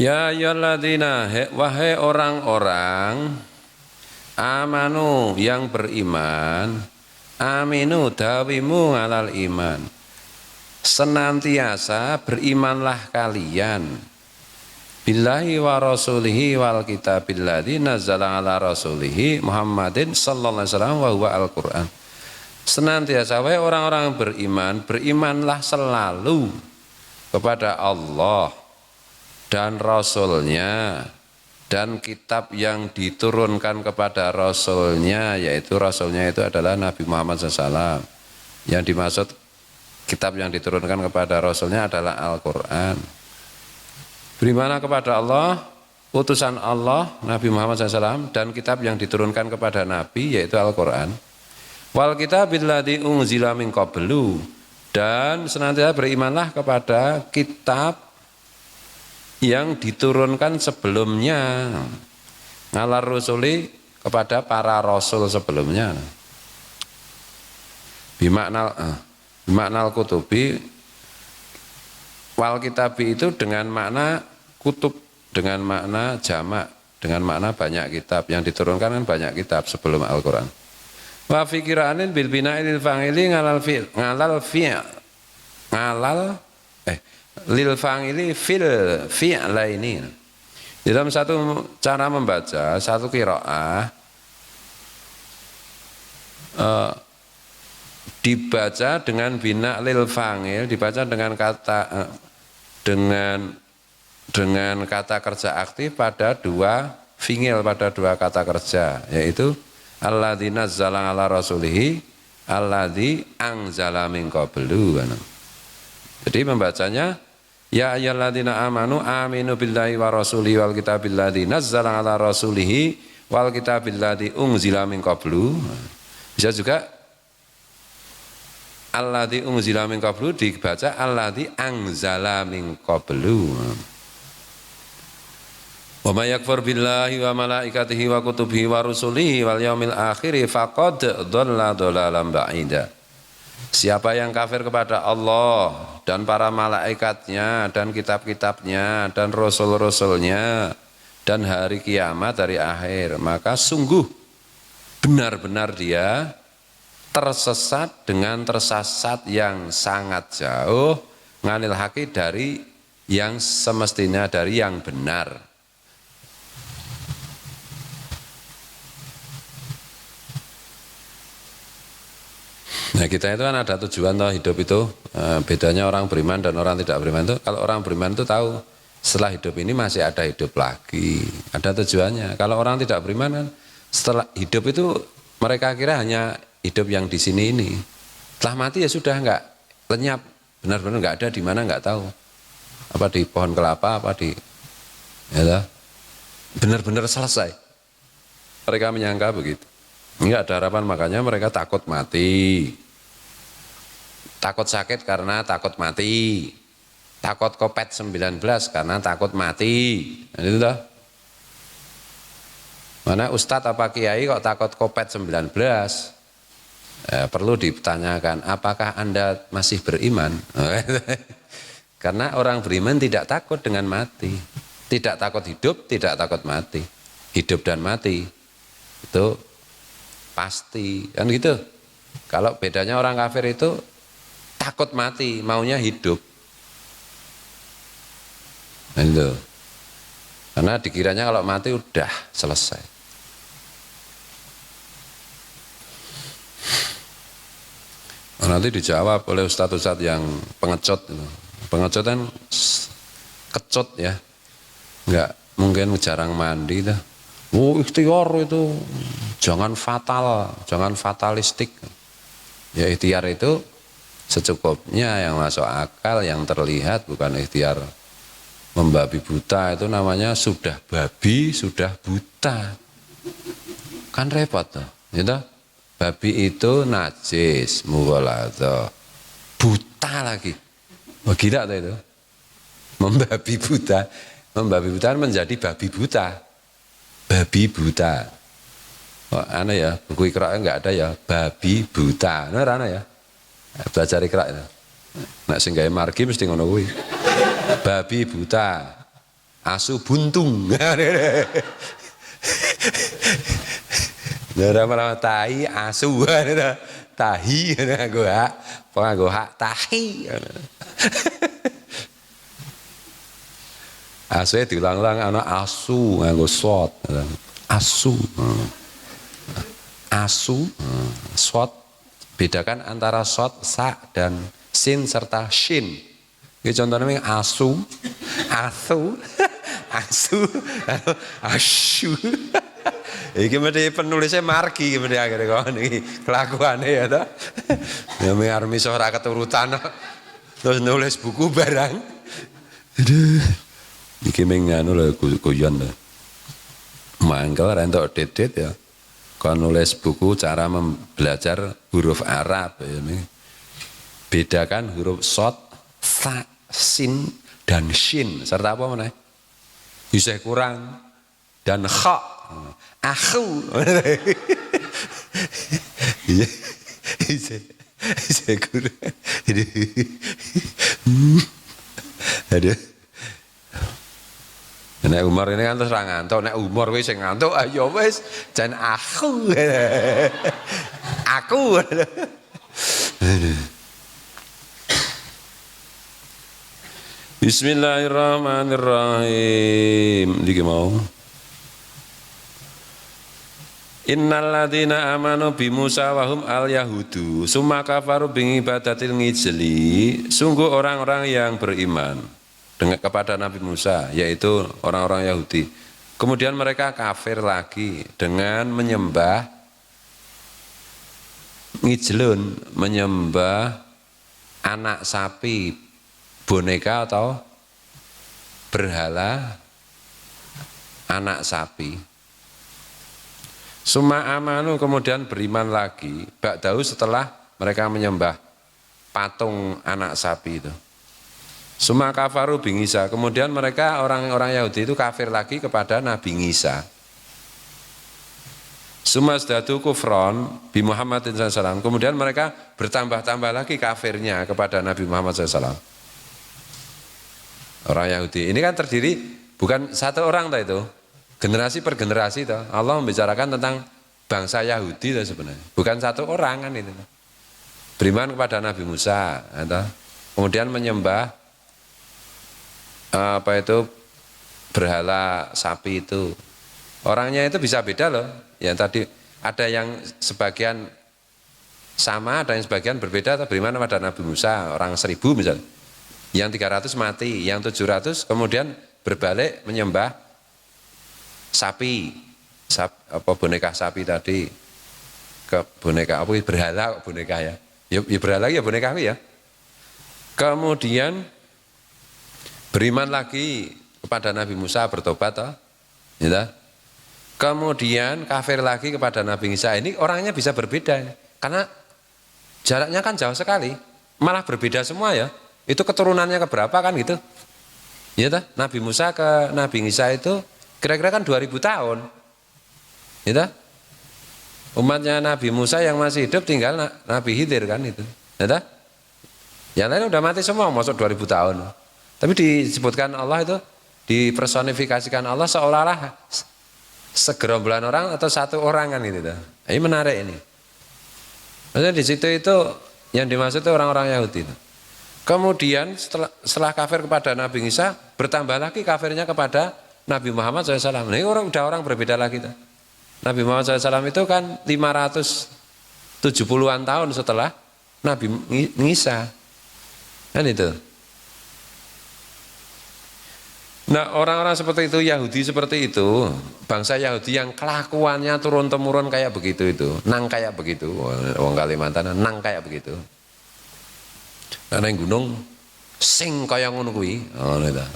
Ya ayyuhalladzina wahai orang-orang amanu yang beriman, aminu dawimu alal iman. Senantiasa berimanlah kalian billahi wa rasulihi wal kitabil ladzi nazzala ala rasulihi Muhammadin sallallahu alaihi wasallam wa huwa al-Qur'an. Senantiasa wahai orang-orang yang beriman, berimanlah selalu kepada Allah dan Rasulnya dan kitab yang diturunkan kepada Rasulnya, yaitu Rasulnya itu adalah Nabi Muhammad SAW. Yang dimaksud kitab yang diturunkan kepada Rasulnya adalah Al-Quran. Berimanlah kepada Allah, utusan Allah Nabi Muhammad SAW, dan kitab yang diturunkan kepada Nabi yaitu Al-Quran. Wal kitabil ladzi unzila min qablu, dan senantiasa berimanlah kepada kitab yang diturunkan sebelumnya, ngalar rusuli, kepada para rasul sebelumnya. Bimaknal kutubi, wal kitabi itu dengan makna kutub, dengan makna jamak, dengan makna banyak kitab. Yang diturunkan kan banyak kitab sebelum Al-Quran. Wa fikiranin bil bina'il fa'ili lil fa'ili fil fi'laini. Dalam satu cara membaca, satu qiraah dibaca dengan bina lil fa'il, dibaca dengan kata dengan kata kerja aktif pada dua fi'il, pada dua kata kerja, yaitu alladzi nazzala ala rasulihi alladzi anzala min qablu. Jadi membacanya ya ayyuhalladzina amanu aminu billahi wa rasulihi wal kitabil ladzi nazzala ala rasulihi wal kitabil ladzi unzila min qablu. Bisa juga alladzi unzila min qablu dibaca alladzi anzala min qablu. Wa may yakfur billahi wa malaikatihi wa kutubihi wa rusulihi wal yaumil akhir faqad dhalla dhalalan ba'ida. Siapa yang kafir kepada Allah dan para malaikatnya dan kitab-kitabnya dan rasul-rasulnya dan hari kiamat, hari akhir, maka sungguh benar-benar dia tersesat dengan tersesat yang sangat jauh, nganil haki dari yang semestinya, dari yang benar. Nah, kita itu kan ada tujuan toh, hidup itu bedanya orang beriman dan orang tidak beriman itu, kalau orang beriman itu tahu setelah hidup ini masih ada hidup lagi, ada tujuannya. Kalau orang tidak beriman kan setelah hidup itu mereka kira hanya hidup yang di sini ini, setelah mati ya sudah, enggak lenyap, benar-benar enggak ada di mana, enggak tahu apa di pohon kelapa, apa di ya, benar-benar selesai. Mereka menyangka begitu. Enggak ada harapan, makanya mereka takut mati. Takut sakit karena takut mati. Takut COVID-19 karena takut mati. Nah, itu toh. Mana ustadz apa kiai kok takut COVID-19? Perlu ditanyakan, apakah Anda masih beriman? Karena orang beriman tidak takut dengan mati. Tidak takut hidup, tidak takut mati. Hidup dan mati itu pasti, kan gitu. Kalau bedanya orang kafir itu takut mati, maunya hidup. Nah, itu. Karena dikiranya kalau mati udah selesai. Nanti dijawab oleh ustadz-ustadz yang pengecut. Pengecut kan kecut ya, enggak mungkin jarang mandi dah. Ikhtiar itu jangan fatal, jangan fatalistik. Ya ikhtiar itu secukupnya, yang masuk akal, yang terlihat, bukan ikhtiar membabi buta. Itu namanya sudah babi, sudah buta. Kan repot tuh, gitu. Babi itu najis, mughaladhah. Buta lagi. Oh gila tuh itu. Membabi buta. Membabi buta menjadi babi buta. Babi buta. Oh, aneh ya, buku Iqra enggak ada ya, babi buta. Nah, aneh ya. Belajar Iqra itu. Nek sing gawe margi mesti ngono kuwi. Babi buta. asu buntung. Ora malah tahi asu tahi nganggo hak, nganggo hak tahi. Asu diulang-ulang ana asu nganggo shot. Asu. Asu, shot. Bedakan antara shot, sa dan sin serta shin. Iki contohnya asu, asu, asu, asu. Iki mesti penulisnya margi mesti akhirnya kok niki kelakuane ya ta. Ya arep iso ora keturutan terus nulis buku barang. Aduh. Iki meng anu lho guyon lho. Mangkel ra entuk dit-dit ya. Kon nulis buku cara belajar huruf Arab ya. Bedakan huruf shad, sa, sin dan shin serta apa meneh? Bisa kurang dan kha. Akhu. Bisa kurang. Aduh. Nek Umar ini kan terus ra ngantuk, nek Umar wis sing ngantuk ayo wis jan aku. Aku. Bismillahirrahmanirrahim. Iki mau. Innal ladzina amanu bi Musa wa hum al yahudu summa kafaru bi ibadatil ngijli. Sungguh orang-orang yang beriman dengan kepada Nabi Musa, yaitu orang-orang Yahudi. Kemudian mereka kafir lagi dengan menyembah ngijlun, menyembah anak sapi, boneka atau berhala anak sapi. Summa amanu, kemudian beriman lagi, ba'dahu setelah mereka menyembah patung anak sapi itu. Summa kafaru bi Isa, kemudian mereka orang-orang Yahudi itu kafir lagi kepada Nabi Isa. Summa zdadu kufron bi Muhammadin sallallahu, kemudian mereka bertambah-tambah lagi kafirnya kepada Nabi Muhammad sallallahu. Orang Yahudi ini kan terdiri bukan satu orang itu, generasi per generasi itu. Allah membicarakan tentang bangsa Yahudi itu sebenarnya, bukan satu orang kan itu. Beriman kepada Nabi Musa, kemudian menyembah apa itu berhala sapi itu. Orangnya itu bisa beda loh. Ya tadi ada yang sebagian sama, ada yang sebagian berbeda. Beriman kepada Nabi Musa, orang 1000 misalnya. Yang 300 mati, yang 700 kemudian berbalik menyembah sapi, apa boneka sapi tadi, ke boneka apa berhala boneka ya. Ya berhala ya boneka ya. Kemudian beriman lagi kepada Nabi Musa, bertobat toh. Ya. Kemudian kafir lagi kepada Nabi Isa. Ini orangnya bisa berbeda karena jaraknya kan jauh sekali, malah berbeda semua ya. Itu keturunannya keberapa kan gitu. Ya toh? Nabi Musa ke Nabi Isa itu kira-kira kan 2000 tahun. Ya toh? Umatnya Nabi Musa yang masih hidup tinggal Nabi Khidir kan itu. Ya toh? Yang lain udah mati semua, masuk 2000 tahun. Tapi disebutkan Allah itu, dipersonifikasikan Allah seolah-olah segerombolan orang atau satu orang kan gitu. Ini menarik ini. Maksudnya di situ itu yang dimaksud itu orang-orang Yahudi itu. Kemudian setelah kafir kepada Nabi Isa, bertambah lagi kafirnya kepada Nabi Muhammad SAW. Ini udah orang berbeda lagi. Nabi Muhammad SAW itu kan 570-an tahun setelah Nabi Isa. Kan itu. Nah orang-orang seperti itu, Yahudi seperti itu, bangsa Yahudi yang kelakuannya turun-temurun kayak begitu itu, nang kayak begitu, wong Kalimantan nang kayak begitu. Nah neng gunung sing kaya ngono kuwi, ngono ta.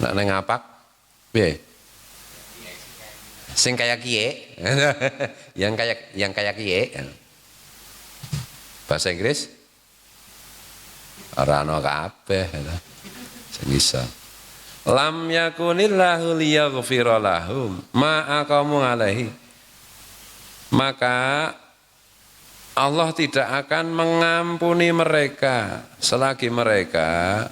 Nah neng ngapak, piye? Sing kaya kiye, yang kaya kiye. Bahasa Inggris ora ana kabeh, sing bisa. Lam yakunillahu liyaghfira lahum ma aqamu alaihi, maka Allah tidak akan mengampuni mereka selagi mereka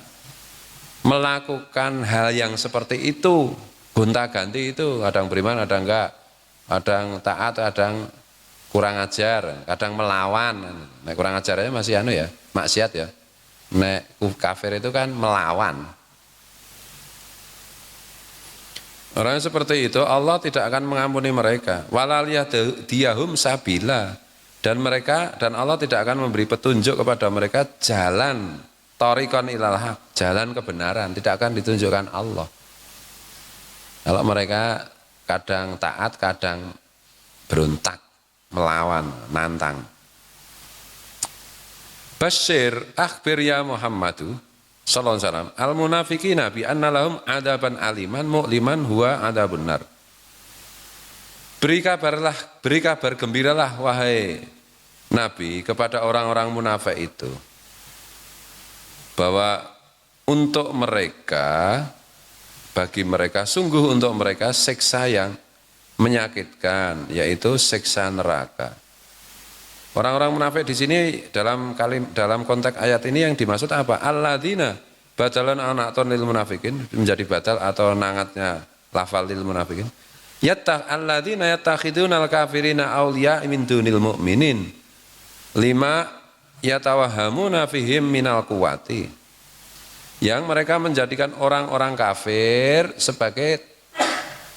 melakukan hal yang seperti itu, gonta-ganti itu, kadang beriman, kadang enggak, kadang taat, kadang kurang ajar, kadang melawan. Nek kurang ajarnya masih anu ya, maksiat ya. Nek kafir itu kan melawan. Orang seperti itu Allah tidak akan mengampuni mereka. Walaliyadiyahum sabila, dan mereka dan Allah tidak akan memberi petunjuk kepada mereka jalan thariqan ilal haq, jalan kebenaran, tidak akan ditunjukkan Allah. Kalau mereka kadang taat, kadang berontak, melawan, nantang. Basyir akhbir ya Muhammadu sallallahu alaihi wasallam al munafiqina bi anna lahum adaban aliman mu'liman huwa adabun nar. Beri kabar gembiralah wahai Nabi kepada orang-orang munafik itu bahwa untuk mereka, bagi mereka, sungguh untuk mereka siksa yang menyakitkan, yaitu siksa neraka. Orang-orang munafik di sini dalam konteks ayat ini yang dimaksud apa? Alladzina badalan anatun lil munafikin, menjadi badal atau nangatnya lafal lil munafikin. Alladzina yattakhidunal kafirina awliya min dunil mu'minin lima yatawahamuna fihim minal quwati. Yang mereka menjadikan orang-orang kafir sebagai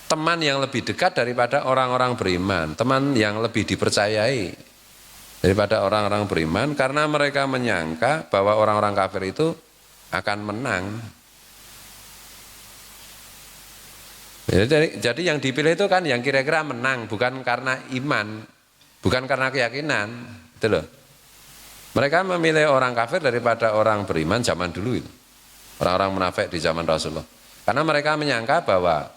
teman yang lebih dekat daripada orang-orang beriman, teman yang lebih dipercayai daripada orang-orang beriman, karena mereka menyangka bahwa orang-orang kafir itu akan menang. Jadi yang dipilih itu kan yang kira-kira menang, bukan karena iman, bukan karena keyakinan, itu loh. Mereka memilih orang kafir daripada orang beriman zaman dulu itu, orang-orang munafik di zaman Rasulullah, karena mereka menyangka bahwa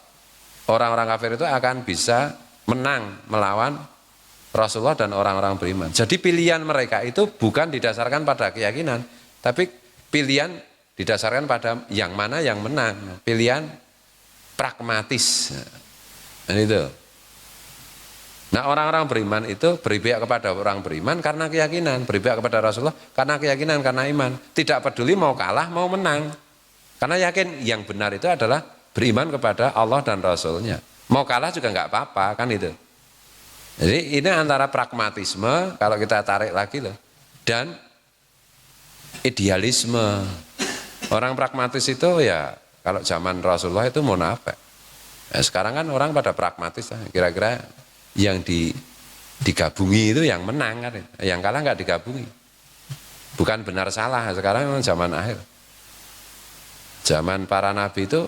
orang-orang kafir itu akan bisa menang melawan Rasulullah dan orang-orang beriman. Jadi pilihan mereka itu bukan didasarkan pada keyakinan, tapi pilihan didasarkan pada yang mana yang menang, pilihan pragmatis. Nah, itu. Nah, orang-orang beriman itu berpihak kepada orang beriman karena keyakinan, berpihak kepada Rasulullah karena keyakinan, karena iman. Tidak peduli mau kalah, mau menang. Karena yakin yang benar itu adalah beriman kepada Allah dan Rasulnya. Mau kalah juga nggak apa-apa, kan itu. Jadi ini antara pragmatisme, kalau kita tarik lagi loh, dan idealisme. Orang pragmatis itu ya kalau zaman Rasulullah itu munafik. Nah, sekarang kan orang pada pragmatis, kira-kira yang digabungi itu yang menang kan, yang kalah nggak digabungi. Bukan benar salah, sekarang memang zaman akhir. Zaman para nabi itu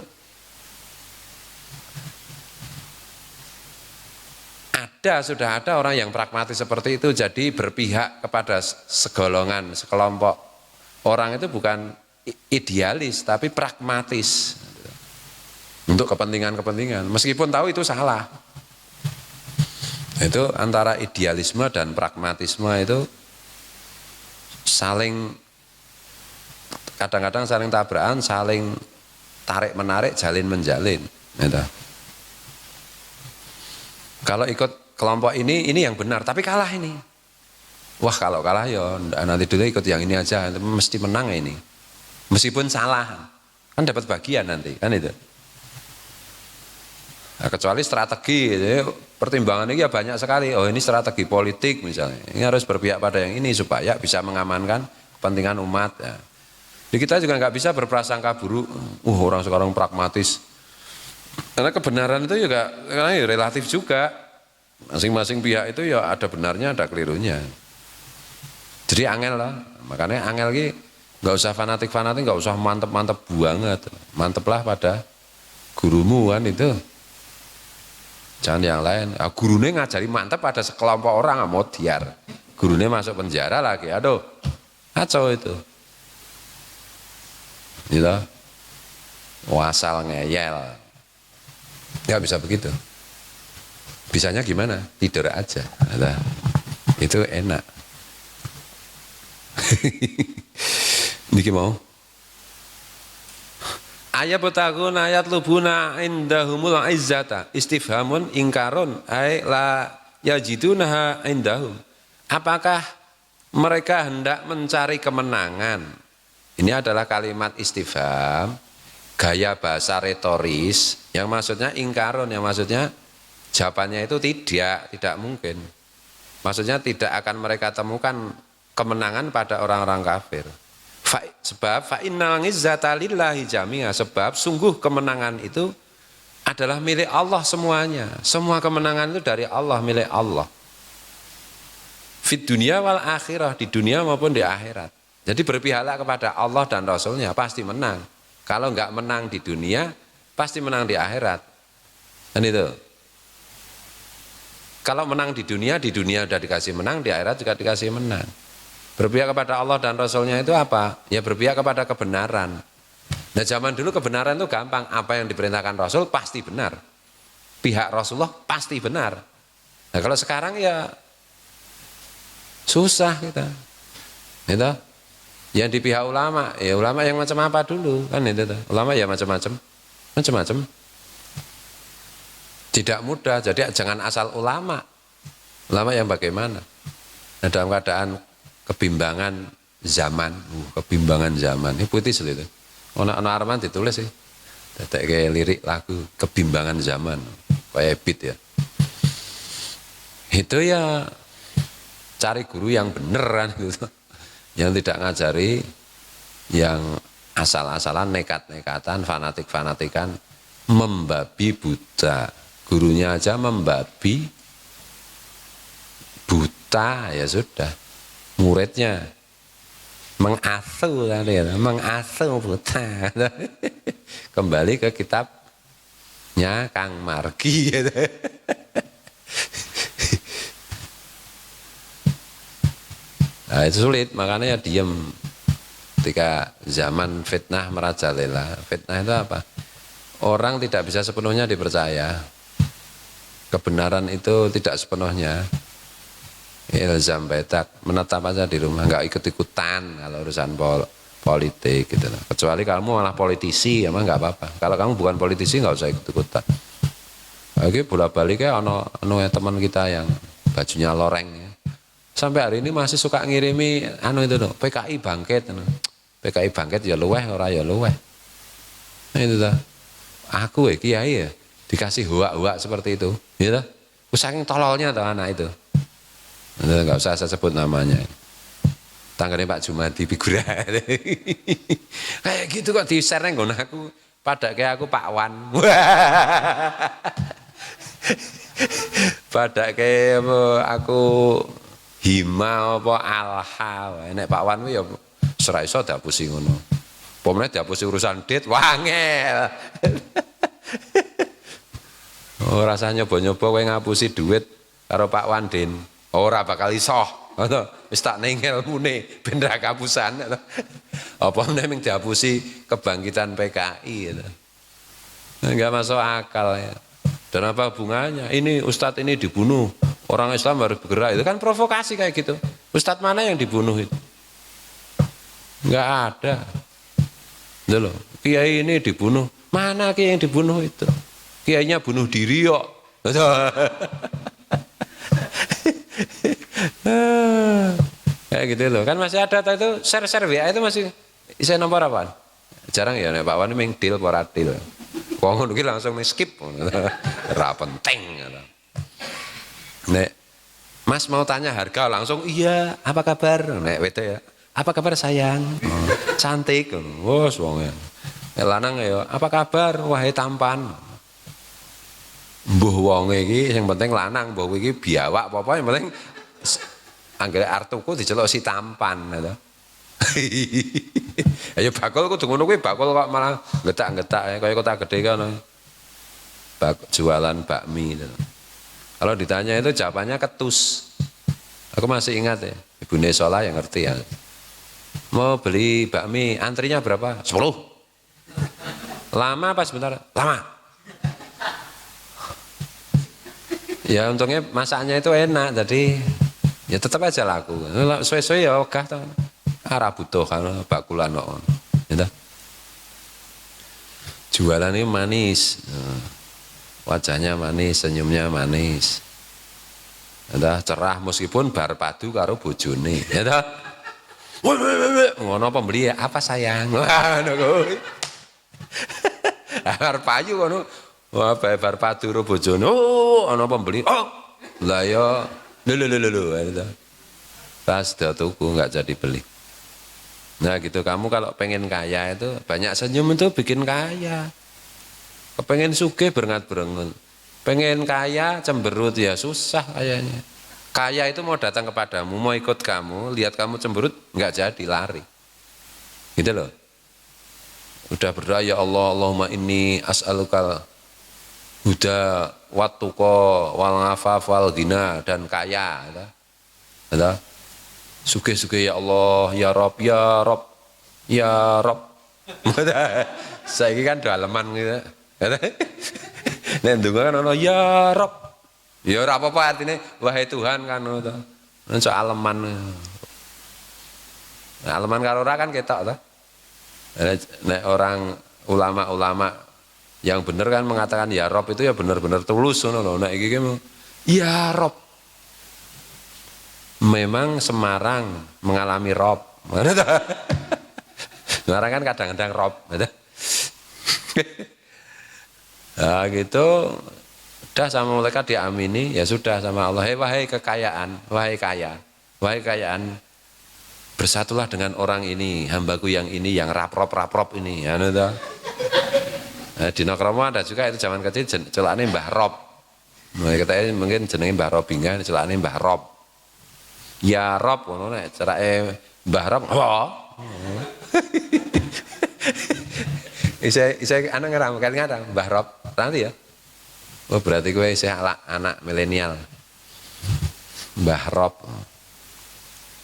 sudah ada orang yang pragmatis seperti itu, jadi berpihak kepada segolongan, sekelompok orang itu bukan idealis tapi pragmatis untuk kepentingan-kepentingan, meskipun tahu itu salah. Itu antara idealisme dan pragmatisme itu saling, kadang-kadang saling tabrakan, saling tarik-menarik, jalin-menjalin gitu. Kalau ikut kelompok ini yang benar, tapi kalah ini. Wah, kalau kalah ya nanti dulu ikut yang ini aja, mesti menang ini. Meskipun salah, kan dapat bagian nanti, kan itu. Nah, kecuali strategi, jadi pertimbangan ini ya banyak sekali. Oh, ini strategi politik misalnya. Ini harus berpihak pada yang ini supaya bisa mengamankan kepentingan umat. Ya. Jadi kita juga nggak bisa berprasangka buruk. Orang sekarang pragmatis. Karena kebenaran itu juga relatif juga. Masing-masing pihak itu ya ada benarnya, ada kelirunya. Jadi angel lah, makanya angel ki nggak usah fanatik, nggak usah mantep banget, manteplah pada gurumu kan itu. Jangan yang lain. Nah, gurunya ngajari mantep pada sekelompok orang, mau diar. Gurunya masuk penjara lagi, aduh, kacau itu. Gitu, wasal ngeyel, nggak bisa begitu. Bisanya gimana? Tidur aja. Nah, itu enak. Niki mau. Ayat betagun ayat lubuna indahumul izzata istifhamun ingkarun ay la yajidunaha indahum. Apakah mereka hendak mencari kemenangan? Ini adalah kalimat istifham gaya bahasa retoris yang maksudnya ingkarun, yang maksudnya jawabannya itu tidak mungkin. Maksudnya tidak akan mereka temukan kemenangan pada orang-orang kafir. Sebab fa innal izzata lillahi jami'a, sebab sungguh kemenangan itu adalah milik Allah semuanya. Semua kemenangan itu dari Allah, milik Allah. Fid dunia wal akhirah, di dunia maupun di akhirat. Jadi berpihaklah kepada Allah dan Rasulnya, pasti menang. Kalau enggak menang di dunia, pasti menang di akhirat. Dan itu. Kalau menang di dunia sudah dikasih menang, di akhirat juga dikasih menang. Berpihak kepada Allah dan Rasulnya itu apa? Ya berpihak kepada kebenaran. Nah zaman dulu kebenaran itu gampang, apa yang diperintahkan Rasul pasti benar. Pihak Rasulullah pasti benar. Nah kalau sekarang ya susah kita. Gitu. Yang di pihak ulama, ya ulama yang macam apa dulu kan itu tuh. Ulama ya macam-macam. Tidak mudah, jadi jangan asal ulama. Ulama yang bagaimana? Nah, dalam keadaan kebimbangan zaman, ini putih itu. Ono Arman ditulis sih. Dadak kayak lirik lagu kebimbangan zaman, kayak beat ya. Itu ya cari guru yang beneran gitu. Yang tidak ngajari yang asal-asalan, nekat-nekatan, fanatik-fanatikan, membabi buta. Gurunya aja membabi buta, ya sudah. Muridnya mengasuh buta. Kembali ke kitabnya Kang Margi. Nah, itu sulit, makanya ya diem. Ketika zaman fitnah merajalela. Fitnah itu apa? Orang tidak bisa sepenuhnya dipercaya. Kebenaran itu tidak sepenuhnya. Ilzam betak, menetap aja di rumah, nggak ikut-ikutan kalau urusan politik gitu. Kecuali kamu malah politisi, emang nggak apa-apa. Kalau kamu bukan politisi nggak usah ikut-ikutan. Lagi bolak-balik ya teman kita yang bajunya loreng ya. Sampai hari ini masih suka ngirimi itu tuh, PKI bangkit. PKI bangkit ya luweh, ora ya luweh. Nah, itu tuh. Aku kiai ya dikasih huak-huak seperti itu, gitu. Saking tololnya tuh anak itu. Enggak usah saya sebut namanya. Tanggane Pak Jumadi Figura. Kayak gitu kok di-share nang aku, padake aku Pak Wan. Padake aku Hima apa Alha. Nek Pak Wan ya ora iso diapusi ngono. Pomene diapusi urusan dit wangel. Oh rasanya nyoba-nyoba kowe ngapusi duit karo Pak Wandin. Ora bakal iso. Wis tak ning ilmune ben ra kapusan. Apa meneh diapusi kebangkitan PKI gitu. Enggak masuk akal ya. Dan apa hubungannya? Ini ustadz ini dibunuh. Orang Islam harus bergerak. Itu kan provokasi kayak gitu. Ustadz mana yang dibunuh itu? Enggak ada. Itu loh. Kiai ini dibunuh. Mana kiai yang dibunuh itu? Kiainya bunuh diri kok. Kayak gitu loh. Kan masih ada itu share WA itu masih isi nomor apa? Jarang ya Pak Wan ini deal ora deal. Wong ngono ki langsung skip. Ora penting. Nek Mas mau tanya harga langsung iya, apa kabar? Nek wedok ya. Apa kabar sayang? Cantik. Wes wong ya. Nek lanang ya, apa kabar? Wahai tampan. Mbuh wonge iki sing penting lanang, mbuh iki biawak apa yang penting anggere artuku diceluk si tampan gitu. Ayo bakul kudu ngono kuwi, bakul kok malah getak-getak kaya kota gede kan. Jualan bakmi gitu. Kalau ditanya itu jawabannya ketus. Aku masih ingat ya, Ibu Nesola yang ngerti ya. Mau beli bakmi, antrinya berapa? 10. Lama apa sebentar? Lama. Ya untungnya masaknya itu enak, jadi ya tetap aja laku. Suwe-suwe ya ogah to. Ora butuh kan bakulan kok. Ya. Jualan ini manis. Wajahnya manis, senyumnya manis. Ya, cerah meskipun bar padu karo bojone. Ya ta. Ngono pembeli ya, apa sayang? Arep payu ngono. Wah, bar padu karo bojone. Oh, ana pembeli. Oh. Lah ya lho. Pas dah tuku enggak jadi beli. Nah gitu, kamu kalau pengen kaya itu banyak senyum itu bikin kaya. Kepengen sugih berengat-berengut. Pengen kaya cemberut ya susah kayaknya. Kaya itu mau datang kepadamu, mau ikut kamu, lihat kamu cemberut enggak jadi, lari. Gitu loh. Udah berdoa, ya Allah, Allahumma inni as'alukal huda wattuqa wal afaf wal ghina, dan kaya. Gitu. Sugih-sugih ya Allah, ya Rob, ya Rob, ya Rob. Saiki kan daleman gitu. Nek ndonga kan ana ya Rob. Ya ora apa-apa artine wahai Tuhan kan ngono to. Nek aleman. Nah, aleman karo ora kan ketok to. Nek orang ulama-ulama yang bener kan mengatakan ya Rob itu ya bener-bener tulus ngono lho. Nek iki ya Rob. Memang Semarang mengalami rob. Semarang kan kadang-kadang rob. Nah gitu, udah sama mereka diamini, ya sudah sama Allah. Wahai kekayaan, wahai kayaan, bersatulah dengan orang ini, hambaku yang ini, yang raprop ini. Nah, di Nokromo ada juga itu zaman kecil, celaknya Mbah Rob. Katanya mungkin jenenge Mbah Robingan, celaknya Mbah Rob. Ya Rob ngono nek carake Mbah Rob. Oh. Isih anak ngeram kali ngadang Mbah Rob. Nanti ya. Oh berarti kowe isih anak milenial. Mbah Rob.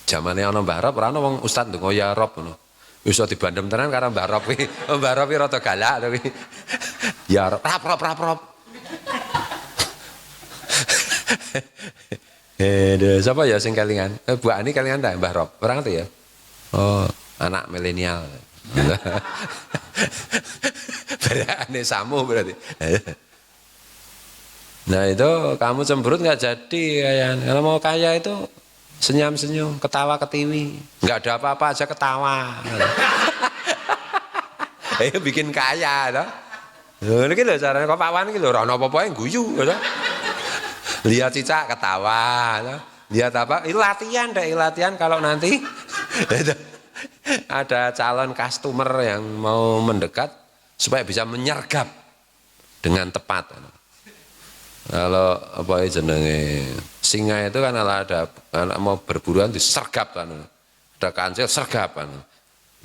Zamane ana Mbah Rob ora ana wong ustad ndonga ya Rob ngono. Iso dibandem tenan karo Mbah Rob iki. Mbah Rob iki rada galak to iki. Ya Rob, rap. Siapa ya sing kelingan? Bu Ani kelingan tak Mbah Rob? Orang itu ya? Oh, anak milenial. Berani samu berarti. Nah itu kamu cemberut nggak jadi kayak. Kalau mau kaya itu senyum-senyum, ketawa ketiwi, nggak ada apa-apa aja ketawa. Ayo bikin kaya, toh. Ini gitu caranya kok Pak Wan gitu, orang apa-apa yang guyu, gitu. Lihat cicak ketawa, lihat apa? Itu latihan deh, latihan kalau nanti ada calon customer yang mau mendekat supaya bisa menyergap dengan tepat. Kalau apa jenenge singa itu kan ada anak mau berburuan disergap kan, ada kancil sergap kan.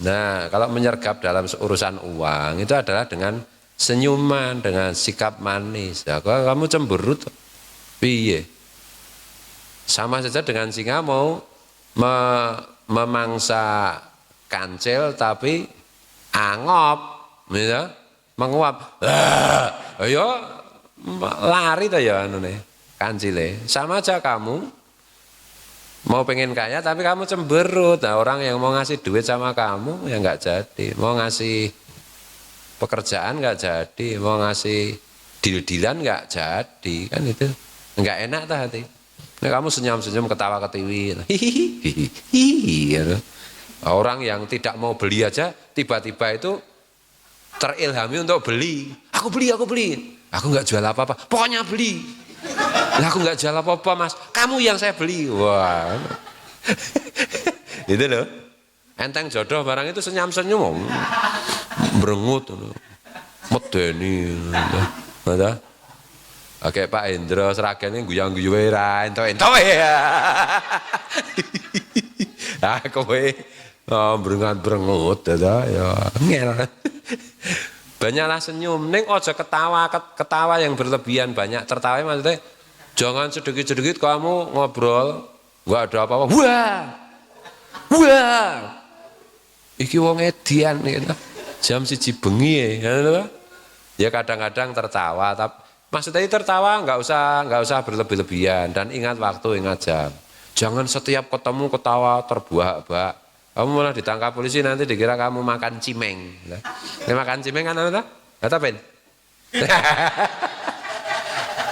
Nah kalau menyergap dalam urusan uang itu adalah dengan senyuman, dengan sikap manis. Ya, kalau kamu cemberut piye? Sama saja dengan singa mau memangsa kancil tapi angop, ya, menguap. Ayo lari to ya anune kancile. Sama aja kamu mau pengen kaya tapi kamu cemberut. Nah, orang yang mau ngasih duit sama kamu ya nggak jadi. Mau ngasih pekerjaan nggak jadi, mau ngasih deal-dealan nggak jadi, kan itu. Enggak enak tuh hati. Nah, kamu senyum-senyum ketawa ketiwi. Orang yang tidak mau beli aja tiba-tiba itu terilhami untuk beli. Aku beli. Aku enggak jual apa-apa. Pokoknya beli. Lah aku enggak jual apa-apa, Mas. Kamu yang saya beli. Wah. Itu loh. Enteng jodoh barang itu senyum-senyum. Berengut. Medeni. Ada. Oke Pak Hendro seragane guyang-guyu wae ra entuk-entuk ya. Ah kowe berengat-berengut ya ngel. Banyaklah senyum, ning aja ketawa yang berlebihan, banyak tertawa maksudnya jangan sedikit-sedikit kamu ngobrol enggak ada apa-apa. Wah. Iki wong edian gitu. Jam 1 bengi ya kadang-kadang tertawa tapi maksudnya tertawa nggak usah berlebih-lebihan dan ingat waktu, ingat jam. Jangan setiap ketemu ketawa terbuak-buak. Kamu malah ditangkap polisi nanti dikira kamu makan cimeng. Makan cimeng kan apa? Apa pen?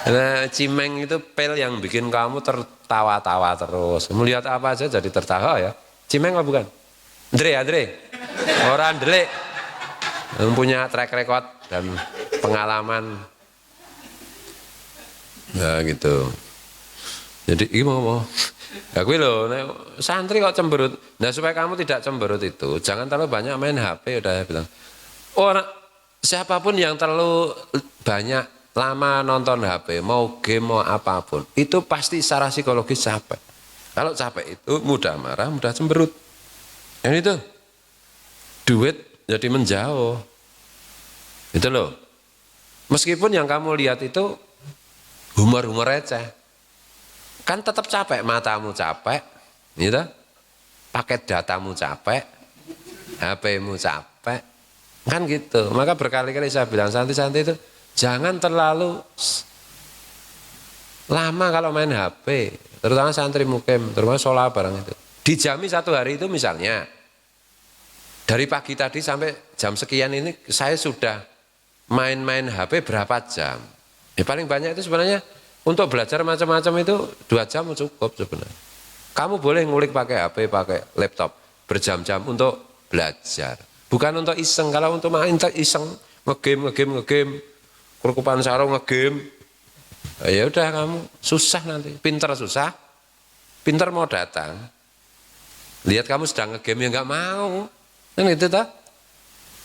Nah, cimeng itu pel yang bikin kamu tertawa-tawa terus. Melihat apa aja jadi tertawa ya. Cimeng apa bukan? Andre. Orang Andre. yang punya track record dan pengalaman. Nah gitu. Jadi ini mau ya gue loh, santri kok cemberut. Nah supaya kamu tidak cemberut itu, jangan terlalu banyak main HP. Udah saya bilang, orang siapapun yang terlalu banyak lama nonton HP, mau game mau apapun, itu pasti secara psikologis capek. Kalau capek itu mudah marah, mudah cemberut. Yang itu duit jadi menjauh. Itu loh. Meskipun yang kamu lihat itu humor-humor receh, kan tetap capek, matamu capek, gitu. Paket datamu capek, HP-mu capek, kan gitu. Maka berkali-kali saya bilang santri-santri itu jangan terlalu lama kalau main HP, terutama santri mukim, terutama sholat barang itu. Dijami satu hari itu misalnya, dari pagi tadi sampai jam sekian ini saya sudah main-main HP berapa jam. Ya paling banyak itu sebenarnya untuk belajar macam-macam itu 2 jam cukup sebenarnya. Kamu boleh ngulik pakai HP, pakai laptop berjam-jam untuk belajar. Bukan untuk iseng. Kalau untuk main iseng, ngegame, kerukupan sarung ngegame, ya udah kamu susah nanti. Pinter susah, pinter mau datang. Lihat kamu sedang ngegame ya nggak mau. Kan itu toh.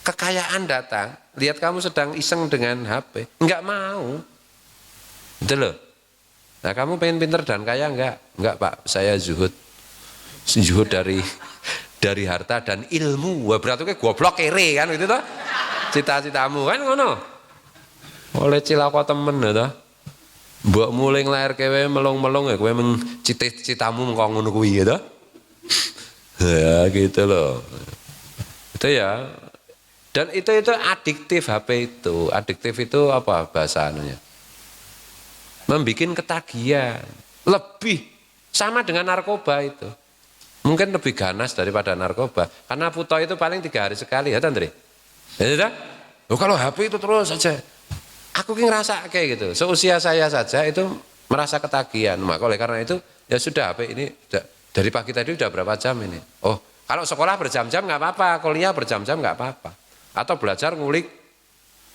Kekayaan datang, lihat kamu sedang iseng dengan HP, nggak mau. Itu loh. Nah kamu pengen pinter dan kaya enggak Pak, saya zuhud dari harta dan ilmu. Wah berarti kayak goblok kere kan gitu toh. Cita-citamu kan ngono. Oleh cilaka temen ya toh. Mbok mulai lahir kowe melong-melong ya kowe cita-citamu mengko ngono kuwi ya toh. Ya gitu loh. Itu ya. Dan itu adiktif HP itu. Adiktif itu apa bahasanya? Membikin ketagihan. Lebih sama dengan narkoba itu. Mungkin lebih ganas daripada narkoba. Karena puto itu paling 3 hari sekali ya Tandri. Ya kalau HP itu terus saja. Aku ngerasa kayak gitu. Seusia saya saja itu merasa ketagihan. Maka oleh karena itu ya sudah HP ini dari pagi tadi udah berapa jam ini. Oh kalau sekolah berjam-jam nggak apa-apa. Kuliah berjam-jam nggak apa-apa. Atau belajar ngulik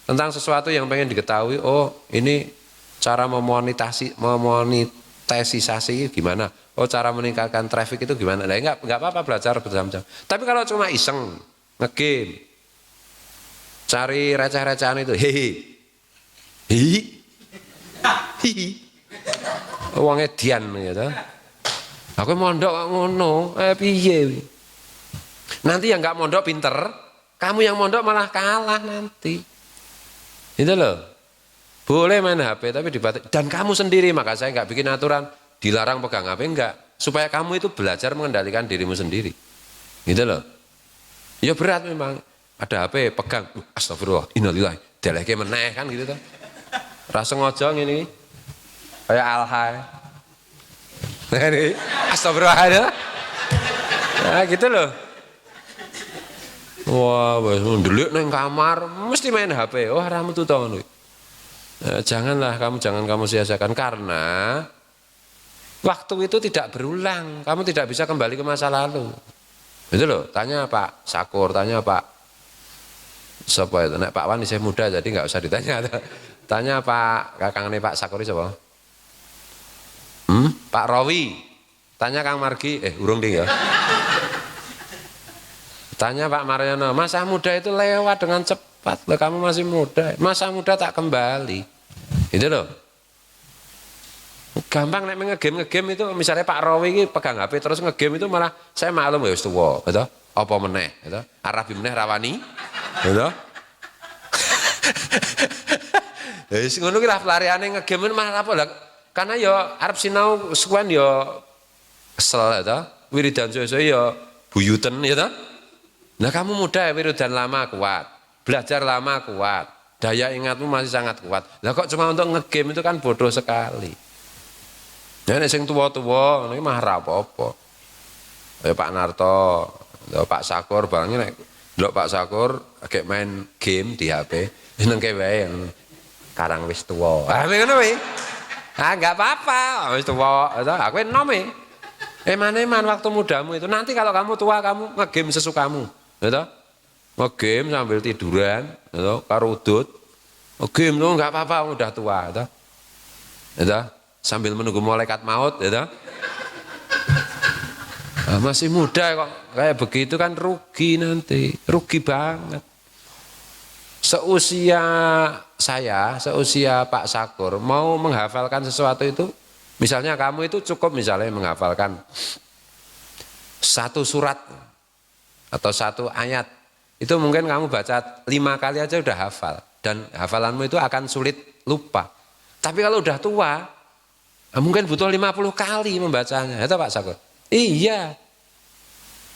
tentang sesuatu yang pengen diketahui. Oh ini cara memonetisasi gimana? Oh cara meningkatkan traffic itu gimana? Nah, enggak apa-apa belajar berjam-jam. Tapi kalau cuma iseng ngegame, cari receh-recehan itu, hihi, wong edian gitu. Aku mondok ngono, piye? Nanti yang nggak mondok pinter, kamu yang mondok malah kalah nanti. Itu loh. Boleh main HP tapi dibatasi. Dan kamu sendiri, maka saya nggak bikin aturan dilarang pegang HP, enggak. Supaya kamu itu belajar mengendalikan dirimu sendiri. Gitu loh. Ya berat memang. Ada HP pegang, astagfirullah, innalillah, deleke meneh kan gitu tuh. Rasa ngojong ini kayak alhai. Nah ini astagfirullah. Nah gitu loh. Wah, ndelik nang kamar mesti main HP. Oh, ramu tuh tau. Jangan kamu sia-siakan karena waktu itu tidak berulang. Kamu tidak bisa kembali ke masa lalu. Itu loh. Tanya Pak Sakur, tanya Pak siapa itu? Nek Pak Wan saya muda jadi nggak usah ditanya. Tanya Pak kakangnya Pak Sakur siapa? Pak Rawi. Tanya Kang Margi. Urung ding ya. Tanya Pak Mariono. Masa muda itu lewat dengan cepat. Loh, kamu masih muda. Masa muda tak kembali. Itu loh. Gampang nek ngegame itu misalnya Pak Rawi ini pegang HP terus ngegame itu malah saya maklum ya wis tuwa, gitu. Apa meneh, gitu. Arabi meneh rawani, gitu. Ya wis ngono ki lah pelariane ngegame malah apa lah. Karena ya arep sinau suwen ya kesel gitu. Wiridan suwe-suwe ya buyuten gitu. Nah kamu muda wiridan lama kuat, belajar lama kuat. Daya ingatmu masih sangat kuat. Lah kok cuma untuk ngegame itu kan bodoh sekali. Ya nek sing tuwa-tuwa niku mah ora apa-apa. Ya Pak Narto, ya Pak Sakur barangnya nek ndelok Pak Sakur agek main game di HP, nengke wae karang wis tuwa. Ah ngono wae. Ah enggak apa-apa, wis tuwa. Aku enom e. Man waktu mudamu itu nanti kalau kamu tua kamu ngegame sesukamu, gitu. Ngegame sambil tiduran, gitu, karo udut. Ngegame tuh nggak apa-apa, udah tua, gitu. Gitu. Sambil menunggu malaikat maut, gitu. Nah, masih muda kok kayak begitu kan rugi nanti, rugi banget. Seusia saya, seusia Pak Sakur mau menghafalkan sesuatu itu, misalnya kamu itu cukup misalnya menghafalkan satu surat atau satu ayat, itu mungkin kamu baca 5 kali aja udah hafal dan hafalanmu itu akan sulit lupa. Tapi kalau udah tua, mungkin butuh 50 kali membacanya, itu Pak Sakur. Iya.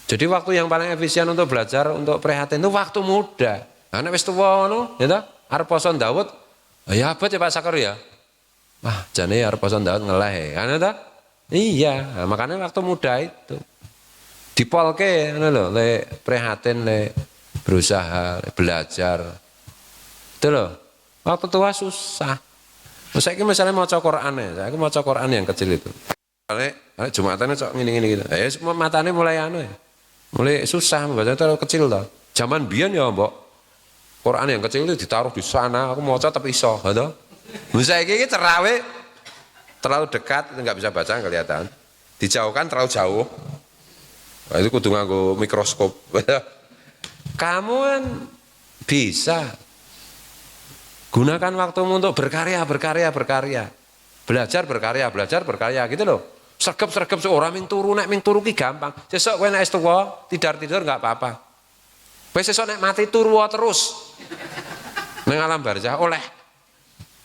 Jadi waktu yang paling efisien untuk belajar untuk prihatin itu waktu muda. Nek wis tuwa ngono, ya ta? Arep poso Daud. Ya abot ya Pak Sakur ya. Wah, jane arep poso Daud ngeleh, kan ta? Iya, nah, makanya waktu muda itu dipolke ngono lho, lek prihatin, lek berusaha, lek belajar. Itu loh. Waktu tua susah. Saiki misalnya maca Quran ya, saya maca Quran yang kecil itu. Lek Jumatane cok ngene-ngene gitu. Matane mulai anu ya. Mulai susah membaca terlalu kecil toh. Zaman biyen ya mbok Quran yang kecil itu ditaruh di sana, aku mau tapi iso, gitu. Saiki iki cerawe terlalu dekat nggak bisa baca kelihatan. Dijauhkan terlalu jauh. Nah, itu kudu nganggo mikroskop. Kamu kan bisa gunakan waktumu untuk berkarya. Belajar berkarya gitu loh. Sergep seorang ming turu ki gampang. Sesuk kowe nek wis tuwa, tidur enggak apa-apa. Kowe sesuk nek mati turu terus. Ning alam barzah oleh.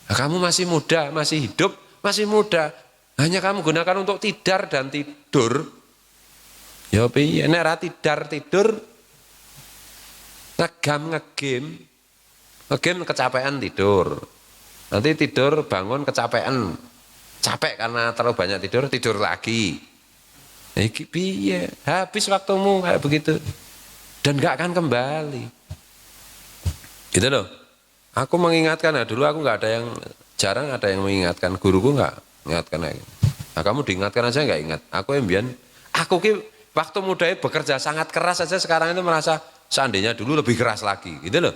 Nah, kamu masih muda, masih hidup, masih muda. Hanya kamu gunakan untuk tidar dan tidur. Ya piye nek ra tidur ngegame kecapean tidur. Nanti tidur bangun kecapean. Capek karena terlalu banyak tidur lagi. Iki piye? Habis waktumu kayak begitu. Dan gak akan kembali. Gitu loh. Aku mengingatkan, nah dulu aku jarang ada yang mengingatkan. Guruku gak mengingatkan lagi. Nah kamu diingatkan aja gak ingat. Aku waktu muda bekerja sangat keras aja, sekarang itu merasa seandainya dulu lebih keras lagi. Gitu loh.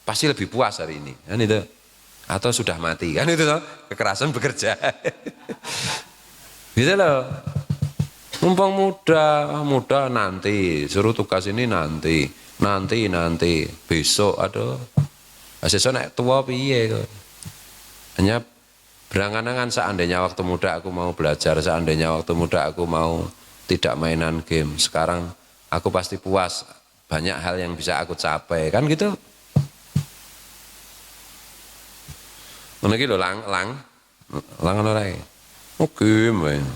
Pasti lebih puas hari ini. Kan itu. Atau sudah mati kan itu loh, kekerasan bekerja. Gitu loh. Mumpung muda nanti, suruh tugas ini nanti besok aduh. Besok nek tua piye kok. Hanya berangan-angan seandainya waktu muda aku mau belajar, seandainya waktu muda aku mau tidak mainan game. Sekarang aku pasti puas, banyak hal yang bisa aku capai, kan gitu. Ngono iki lho lang ngono rae. Oke, men.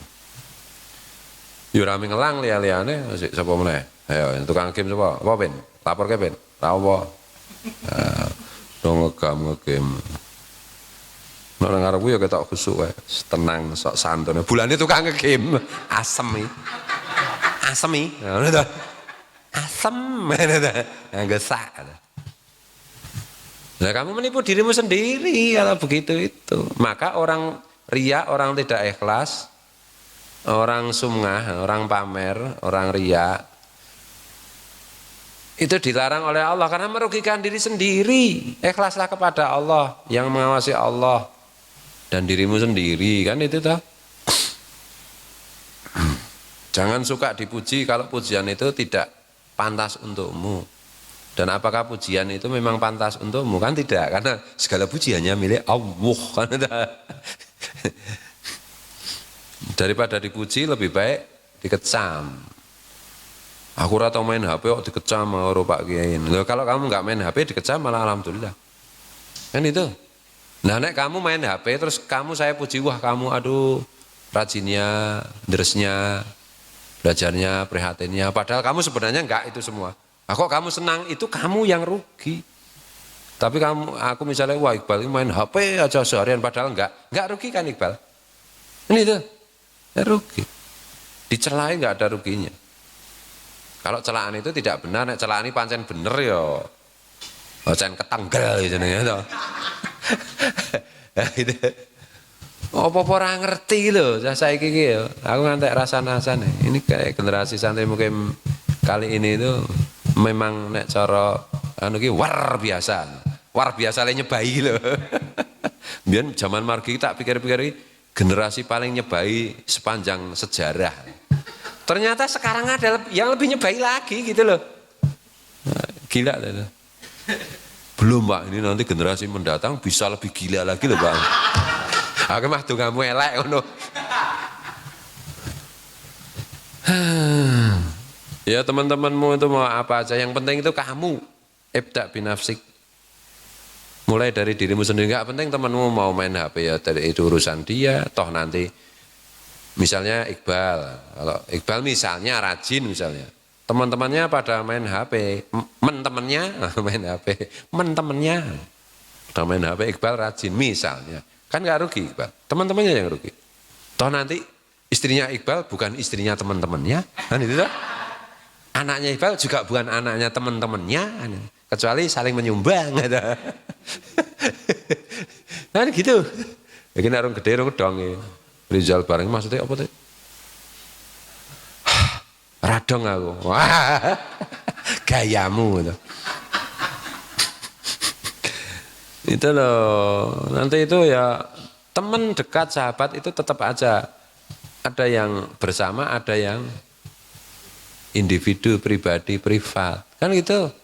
Yo rame ngelang liya-liyane sapa meneh. Ayo tukang game sapa? Apa Ben? Laporke Ben. Ra apa. Ngegame. Nek nang ngarepku ya ketok khusuk wae. Tenang sok santune. Bulane tukang ngegame asem iki. Asem iki. Ngono to. Asem ngono to. Nggesak. Nah kamu menipu dirimu sendiri kalau begitu itu. Maka orang riya, orang tidak ikhlas, orang sum'ah, orang pamer, orang riya, itu dilarang oleh Allah karena merugikan diri sendiri. Ikhlaslah kepada Allah yang mengawasi Allah dan dirimu sendiri, kan itu toh. Jangan suka dipuji kalau pujian itu tidak pantas untukmu. Dan apakah pujian itu memang pantas untukmu? Kan tidak, karena segala pujiannya milik Allah. Kan daripada dipuji lebih baik dikecam. Aku ora tau main HP kok dikecam karo Pak Kiai. Kalau kamu nggak main HP dikecam malah alhamdulillah. Kan itu. Nah nek kamu main HP terus saya puji, wah kamu aduh rajinnya, deresnya, belajarnya, prihatinnya. Padahal kamu sebenarnya enggak itu semua. Kok kamu senang, itu kamu yang rugi. Tapi aku misalnya, wah Iqbal ini main HP aja seharian, padahal enggak rugi kan Iqbal? Ini tuh, ya rugi. Dicelai enggak ada ruginya. Kalau celaan itu tidak benar, nek celaan ini pancen bener ya, pancen ketanggal gitu ya. Itu. Apa-apa ora ngerti lho, saya iki ya. Aku ngantek rasa-rasane. Ini kayak generasi santri mungkin kali ini itu Memang nek cara anu ki war biasa. War biasa le nyebai lho. Biyen zaman margi tak pikir-pikir generasi paling nyebai sepanjang sejarah. Ternyata sekarang ada yang lebih nyebai lagi gitu loh. Gila loh. Belum Pak, ini nanti generasi mendatang bisa lebih gila lagi loh Pak. Aku mah tuh kamu elek ngono. Ya teman-temanmu itu mau apa aja, yang penting itu kamu. Ibda binafsik. Mulai dari dirimu sendiri, nggak penting temanmu mau main HP ya, itu urusan dia. Toh nanti, misalnya Iqbal, kalau Iqbal misalnya rajin misalnya, teman-temannya pada main HP, temennya main HP, temennya pada main HP, Iqbal rajin misalnya, kan nggak rugi Iqbal, teman-temannya yang rugi. Toh nanti istrinya Iqbal bukan istrinya teman-temannya, kan itu toh? Anaknya Iqbal juga bukan anaknya teman-temannya, kecuali saling menyumbang. Kan gitu. Iki nek gede rong gedong e. Rizal bareng maksudnya apa tuh? Radong aku. Wah. Gayamu gitu. Itu loh. Nanti itu ya teman dekat, sahabat itu tetap aja. Ada yang bersama, ada yang individu, pribadi, privat. Kan gitu.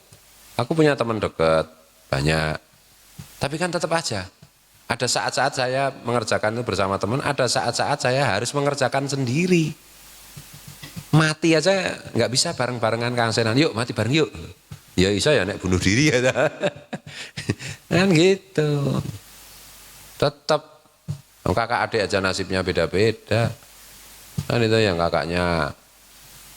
Aku punya teman dekat banyak. Tapi kan tetap aja. Ada saat-saat saya mengerjakan itu bersama teman, ada saat-saat saya harus mengerjakan sendiri. Mati aja nggak bisa bareng-barengan Kang Senan. Yuk mati bareng yuk. Ya bisa ya nek bunuh diri ya. Kan gitu. Tetap kakak adik aja nasibnya beda-beda. Kan itu yang kakaknya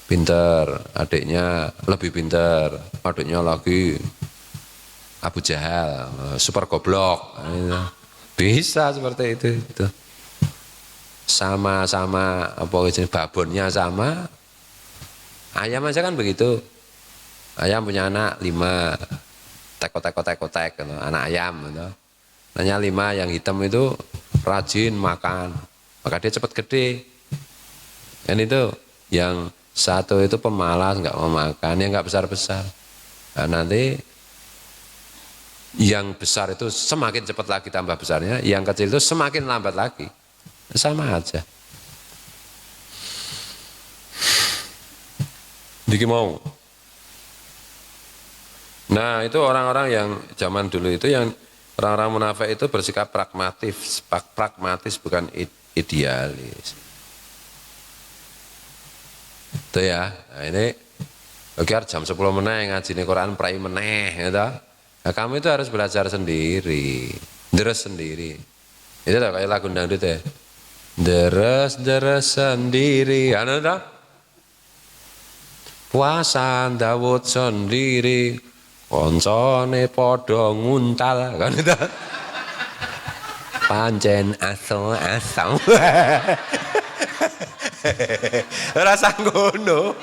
pinter, adiknya lebih pinter, adiknya lagi Abu Jahal, super goblok. Bisa seperti itu. Sama-sama apa jenis babonnya sama. Ayam aja kan begitu. Ayam punya anak 5, tek, anak ayam. Gitu. Nanya 5 yang hitam itu rajin makan, maka dia cepat gede. Dan itu yang satu itu pemalas, nggak mau makan, yang nggak besar-besar. Nah, nanti yang besar itu semakin cepat lagi tambah besarnya, yang kecil itu semakin lambat lagi. Sama aja. Diki mau. Nah itu orang-orang yang zaman dulu itu, yang orang-orang munafik itu bersikap pragmatis bukan idealis. Itu ya. Nah ini oke jam 10 meneh ngaji Quran prai meneh gitu. Nah, kamu itu harus belajar sendiri, deres sendiri. Itu tak kayak lagu dangdut ya. Deres sendiri, anu tak? Puasa Dawud sendiri, koncone podo nguntal, kan itu. Pancen aso. Rasa ngono.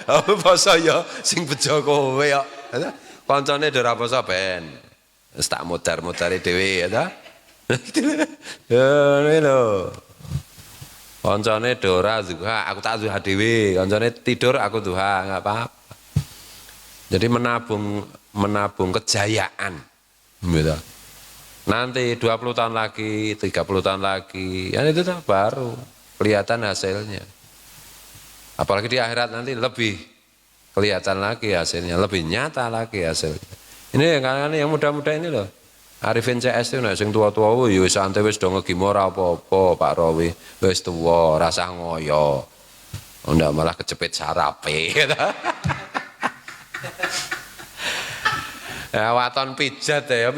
Aku poso ya sing bejo kowe ya. Koncone ora poso ben. Wis tak mutar-mutari dhewe ya ta. Ngene lho. Koncone ora zuha, aku tak zuha dhewe. Koncone tidur aku duha, enggak apa-apa. Jadi menabung kejayaan. Gitu. Nanti 20 tahun lagi, 30 tahun lagi, ya itu tuh baru kelihatan hasilnya. Apalagi di akhirat nanti lebih kelihatan lagi hasilnya, lebih nyata lagi hasilnya. Ini kan yang muda-muda ini loh. Arifin CS itu nek sing tua-tua yo wis santai wis do ngegimo ora apa-apa Pak Rawi. Wis tuwa, rasa ngoyo. Ndak malah kecepit sarape. Ya waton pijat ya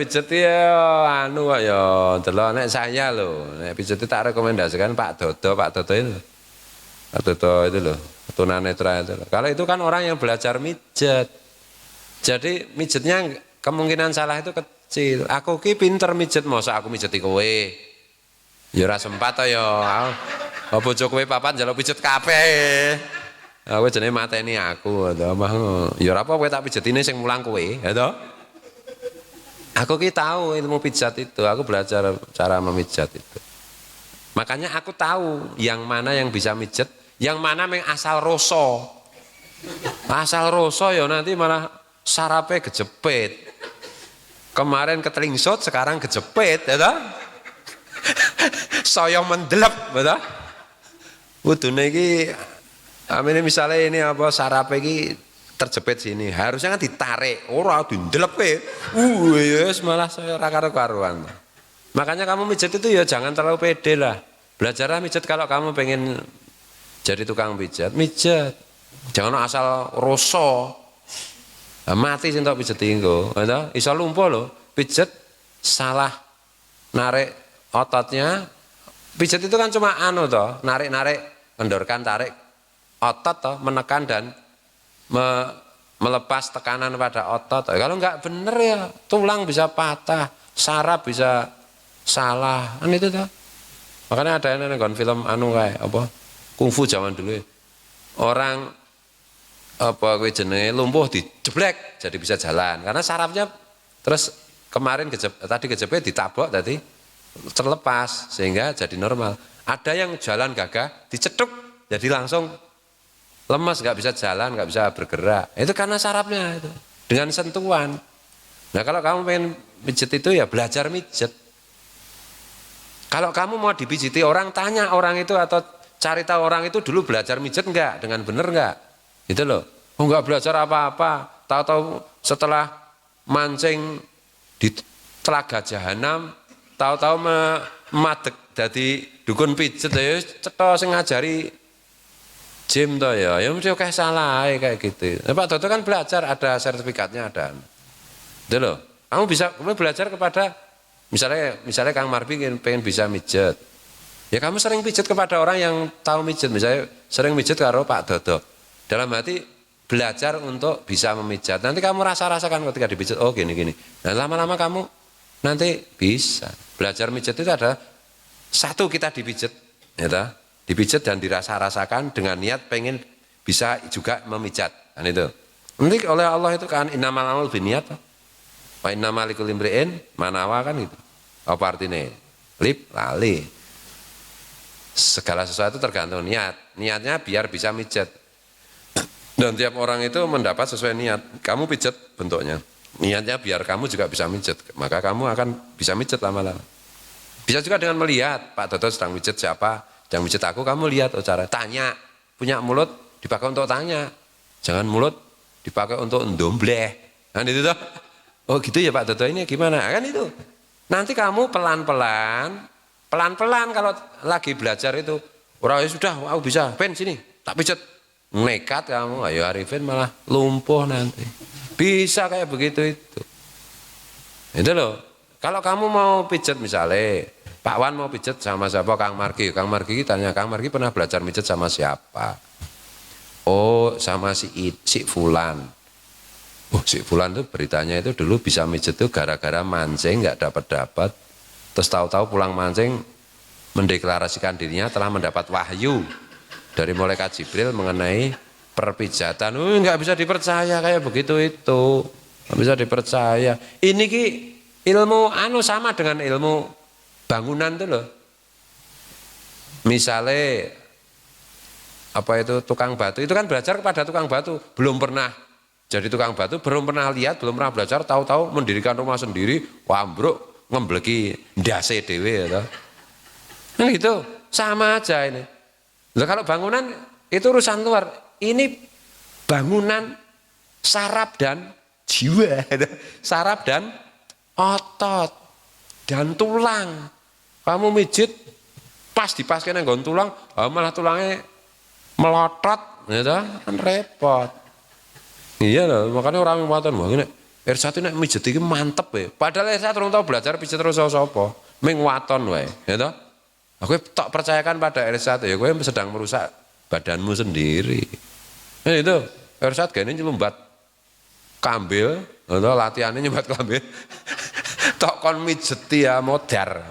anu kok ya delok nek saya lho, nek pijat itu tak rekomendasikan Pak Dodo itu. Pak Dodo itu loh, tunanetra itu loh. Kalau itu kan orang yang belajar mijat. Jadi mijatnya kemungkinan salah itu kecil. Aku ki pinter mijet, masa aku mijeti kowe. Ya ora sempat to ya. Bojo kowe papan njaluk pijet kabeh. Aku jenenge mateni aku to. Ya ora apa kowe tak pijetine sing mulang kowe, ya to. Aku ki tahu ilmu pijat itu, aku belajar cara memijat itu. Makanya aku tahu yang mana yang bisa mijet, yang mana yang asal rasa. Asal rasa ya nanti malah sarape kejepit. Kemarin ketelingsut, sekarang kejepit, ya toh? Saya mendelep, betul? Wudune iki amene misalnya ini apa sarape iki terjepit sini, harusnya kan ditarik, ora dindelepke. Yes, malah saya ora karo-karuan. Makanya kamu mijet itu ya jangan terlalu pede lah. Belajarlah mijet kalau kamu pengen jadi tukang pijat, mijet. Jangan asal rasa. Nah, mati sing tok pijet engko, iso lumpuh lho. Pijet salah narik ototnya. Pijet itu kan cuma anu toh, narik-narik, kendorkan, tarik otot toh, menekan dan melepas tekanan pada otot. Kalau enggak bener ya, tulang bisa patah, saraf bisa salah. Kan itu toh. Makanya ada yang nonton film anu kayak apa? Kungfu zaman dulu ya. Orang apa kowe jenenge lumpuh dijeblek jadi bisa jalan karena sarafnya terus kemarin tadi kejepit ditabok tadi terlepas sehingga jadi normal. Ada yang jalan gagah diceduk jadi langsung lemas, nggak bisa jalan, nggak bisa bergerak, itu karena sarafnya itu dengan sentuhan. Nah kalau kamu pengen pijet itu ya belajar mijet. Kalau kamu mau dipijiti orang, tanya orang itu atau cari tahu orang itu dulu belajar mijet enggak, dengan bener enggak. Gitu loh. Oh enggak belajar apa-apa. Tahu-tahu setelah mancing di telaga jahanam, tahu-tahu madeg dadi dukun pijet ya cetha sing ngajari gym to ya. Ya mesti akeh salah kayak gitu. Nah, Pak Toto kan belajar, ada sertifikatnya ada. Gitu loh. Kamu bisa belajar kepada misalnya Kang Marbi pengen bisa mijet. Ya kamu sering pijet kepada orang yang tahu mijet, misalnya sering mijet karo Pak Dodo. Dalam hati belajar untuk bisa memijat. Nanti kamu rasakan ketika dipijet, oh gini. Nah lama-lama kamu nanti bisa. Belajar mijet itu ada satu kita dipijet, ya, dipijet dan dirasa-rasakan dengan niat pengen bisa juga memijat. Kan itu. Nanti oleh Allah itu kan innamal a'malu binniyat. Wa innamal likulli imri'in ma nawa kan gitu. Apa artinya? Lali. Segala sesuatu tergantung niat. Niatnya biar bisa mijet. Dan tiap orang itu mendapat sesuai niat. Kamu pijet bentuknya. Niatnya biar kamu juga bisa mijet. Maka kamu akan bisa mijet lama-lama. Bisa juga dengan melihat. Pak Toto sedang mijet siapa? Sedang mijet aku, kamu lihat. Oh, cara tanya. Punya mulut dipakai untuk tanya. Jangan mulut dipakai untuk ndombleh. Kan itu toh? Oh gitu ya Pak Toto, ini gimana? Kan itu. Nanti kamu pelan-pelan kalau lagi belajar itu, orang sudah, aku bisa, pen sini, tak pijet. Nekat kamu, ayo Arifin malah lumpuh nanti. Bisa kayak begitu itu. Itu loh. Kalau kamu mau pijet misalnya, Pak Wan mau pijet sama siapa? Kang Margi. Kang Margi tanya, Kang Margi pernah belajar pijet sama siapa? Oh sama si Fulan. Oh si Fulan itu beritanya itu dulu bisa mijet itu gara-gara mancing nggak dapat. Terus tahu-tahu pulang mancing mendeklarasikan dirinya telah mendapat wahyu dari malaikat Jibril mengenai perpijatan. Nggak bisa dipercaya kayak begitu itu, nggak bisa dipercaya. Ini ki ilmu sama dengan ilmu bangunan tuh loh. Misalnya apa itu tukang batu itu kan belajar kepada tukang batu, belum pernah jadi tukang batu, belum pernah lihat, belum pernah belajar, tahu-tahu mendirikan rumah sendiri, wambruk, ngembleki ndase dhewe ya. Nah gitu, sama aja ini. Nah, kalau bangunan itu urusan luar, ini bangunan saraf dan jiwa, saraf dan otot dan tulang. Kamu mijit pas dipaskan nggon tulang, malah tulangnya melotot, ya kan repot. Iya loh, makanya orang yang mengatakan wah ini R1 nek mijet iki mantep ya. Padahal R1 urung tau belajar pijet terus sapa. Ming waton wae, ya toh? Aku tak percayakan pada R1 ya kowe sedang merusak badanmu sendiri. Nah itu R1 gene nyelumbat kambil, atau latihannya nyelumbat kambil. Tok kon mijeti ya modar.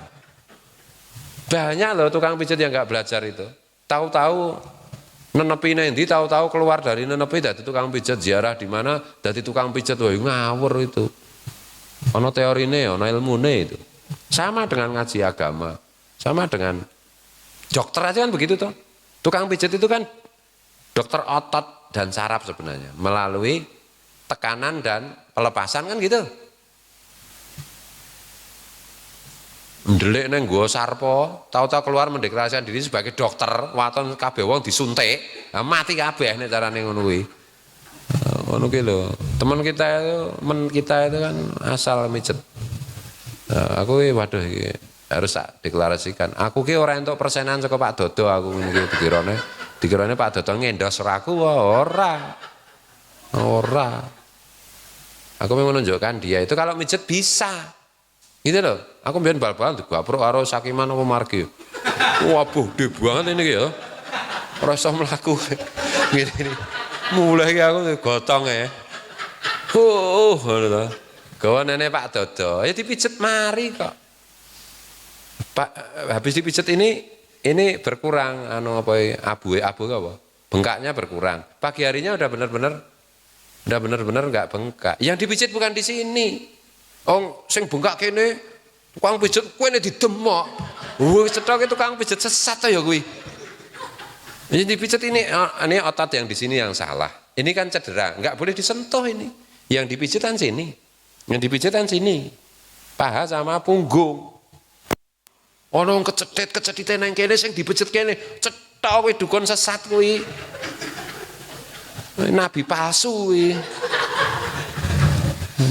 Banyak loh tukang pijet yang enggak belajar itu. Tahu-tahu nenepi nanti tahu-tahu keluar dari nenepi dari tukang pijat ziarah di mana dari tukang pijat wah ngawur itu. Ono teorine, ono ilmune itu. Sama dengan ngaji agama, sama dengan dokter aja kan begitu toh. Tukang pijat itu kan dokter otot, dan saraf sebenarnya, melalui tekanan dan pelepasan kan gitu. Ndelik neng gua sarpo, tahu-tahu keluar mendeklarasikan diri sebagai dokter, waton kabeh wong disuntik, mati kabeh nek carane ngono kuwi. Ngono ki lho. Teman kita itu kan asal mijet. Aku waduh iki harus tak deklarasikan. Aku ki ora entuk persenan saka Pak Dodo aku ngene iki dikirane Pak Dodo ngendos aku ora. Ora. Aku mau menunjukkan dia itu kalau mijet bisa. Gitu loh, aku mbiyen bal-balan digapruk karo Sakiman apa Margi. Wah, gede banget ini ya. Ora iso mlaku. Ngene. Mulai aku gotong ya. Ngono to. Gawanane Pak Dodo, ya dipijet mari kok. Pak habis dipijet ini berkurang abu apa? Bengkaknya berkurang. Pagi harinya udah benar-benar enggak bengkak. Yang dipijet bukan di sini. Sing bengkak kene tukang pijet kene didemok. Cetok itu tukang pijet sesat ya kuwi. Ini dipijet ini otot yang di sini yang salah. Ini kan cedera, enggak boleh disentuh ini. Yang dipijet kan sini. Yang dipijet kan sini. Paha sama punggung. Ono kecetit nang kene sing dipijet kene. Cetok kuwi dukun sesat kuwi. Nabi palsu kuwi.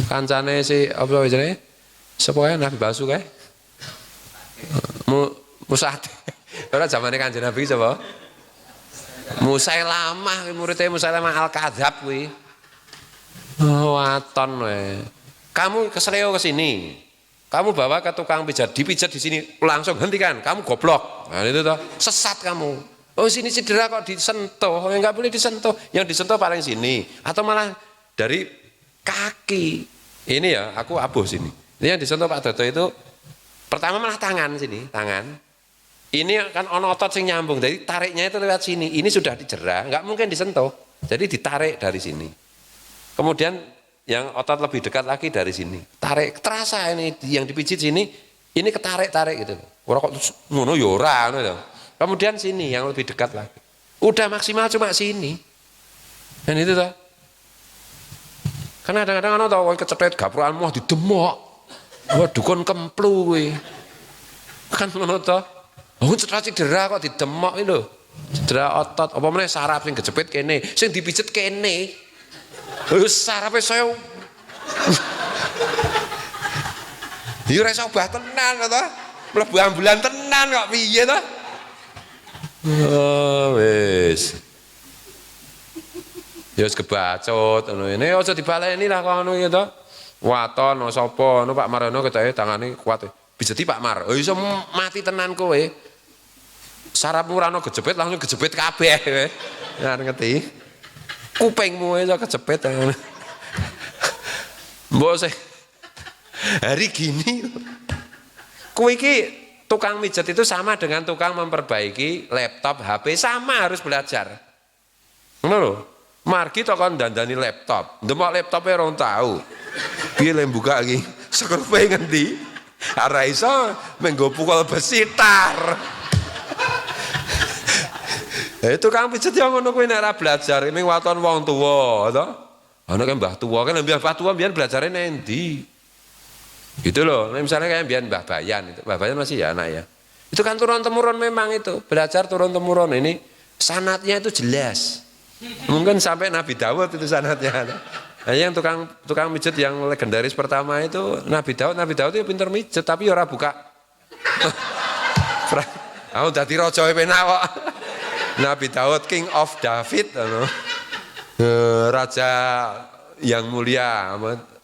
Kancane si apa jenenge? Sapa Nabi palsu kae? Musate. Ora zamane Kanjeng Nabi sapa? Musailamah, muridé Musailamah Al-Kadzab kuwi. Waton we. Kamu kesleo ke sini. Kamu bawa ke tukang pijat, dipijat di sini, langsung hentikan. Kamu goblok. Nah itu toh, sesat kamu. Oh sini cedera kok disentuh, enggak boleh disentuh. Yang disentuh paling sini atau malah dari kaki. Ini ya, aku abuh sini. Ini yang disentuh Pak Dodo itu pertama malah tangan sini, tangan. Ini kan ono otot sing nyambung, jadi tariknya itu lewat sini. Ini sudah dijera, nggak mungkin disentuh. Jadi ditarik dari sini. Kemudian yang otot lebih dekat lagi dari sini. Tarik, terasa ini yang dipijit sini, ini ketarik-tarik gitu. Ora kok ngono ya ora ngono. Kemudian sini yang lebih dekat lagi. Udah maksimal cuma sini. Dan itu toh. Karena kadang-kadang ana tau kecetet gaprukan moh didemok. Wah dukun kemplu kuwi. Kan ngono to. Oh cedera kok didemok iki lho. Cedera otot apa meneh saraf sing kejepit kene, sing dipijet kene. Wis sarape saya ya ora iso obah tenan to. Mlebu ambulan tenan kok piye to? Oh wis. Ya wis kebacut ngono. Ini aja dibaleni lah kono iki to. Waton sapa ngono Pak Marono ketoke tangane kuat. Bijeti Pak Mar. Oh iso mati tenan kowe. Sarapmu ora ono kejepit langsung kejepit kabeh kowe. Ya ngerti. Kupingmu iso kejepit. Mbok sih. Hari gini kowe iki tukang mijet itu sama dengan tukang memperbaiki laptop HP, sama harus belajar. Ngono lho. Margi to kon dandani laptop, ndemok laptope ora tau. Piye le buka iki? Skrupe ngendi? Ora iso menggo pukul besi tar. Tukang pijet yo ngono kuwi nek ora belajar, ning waton wong tuwa to. Ana kan mbah tuwa, kan mbah tuwa mbiyen belajare nang endi? Gitu loh. Nah, misalnya kayak mbiyen Mbah Bayan itu. Mbah Bayan masih ya anak ya. Itu kan turun temurun memang itu, belajar turun temurun. Ini sanatnya itu jelas. Mungkin sampai Nabi Dawud itu sanatnya. Nah, yang tukang mijet yang legendaris pertama itu Nabi Dawud itu pinter mijet tapi ora buka. Aku dadi raja penak kok. Nabi Dawud King of David raja yang mulia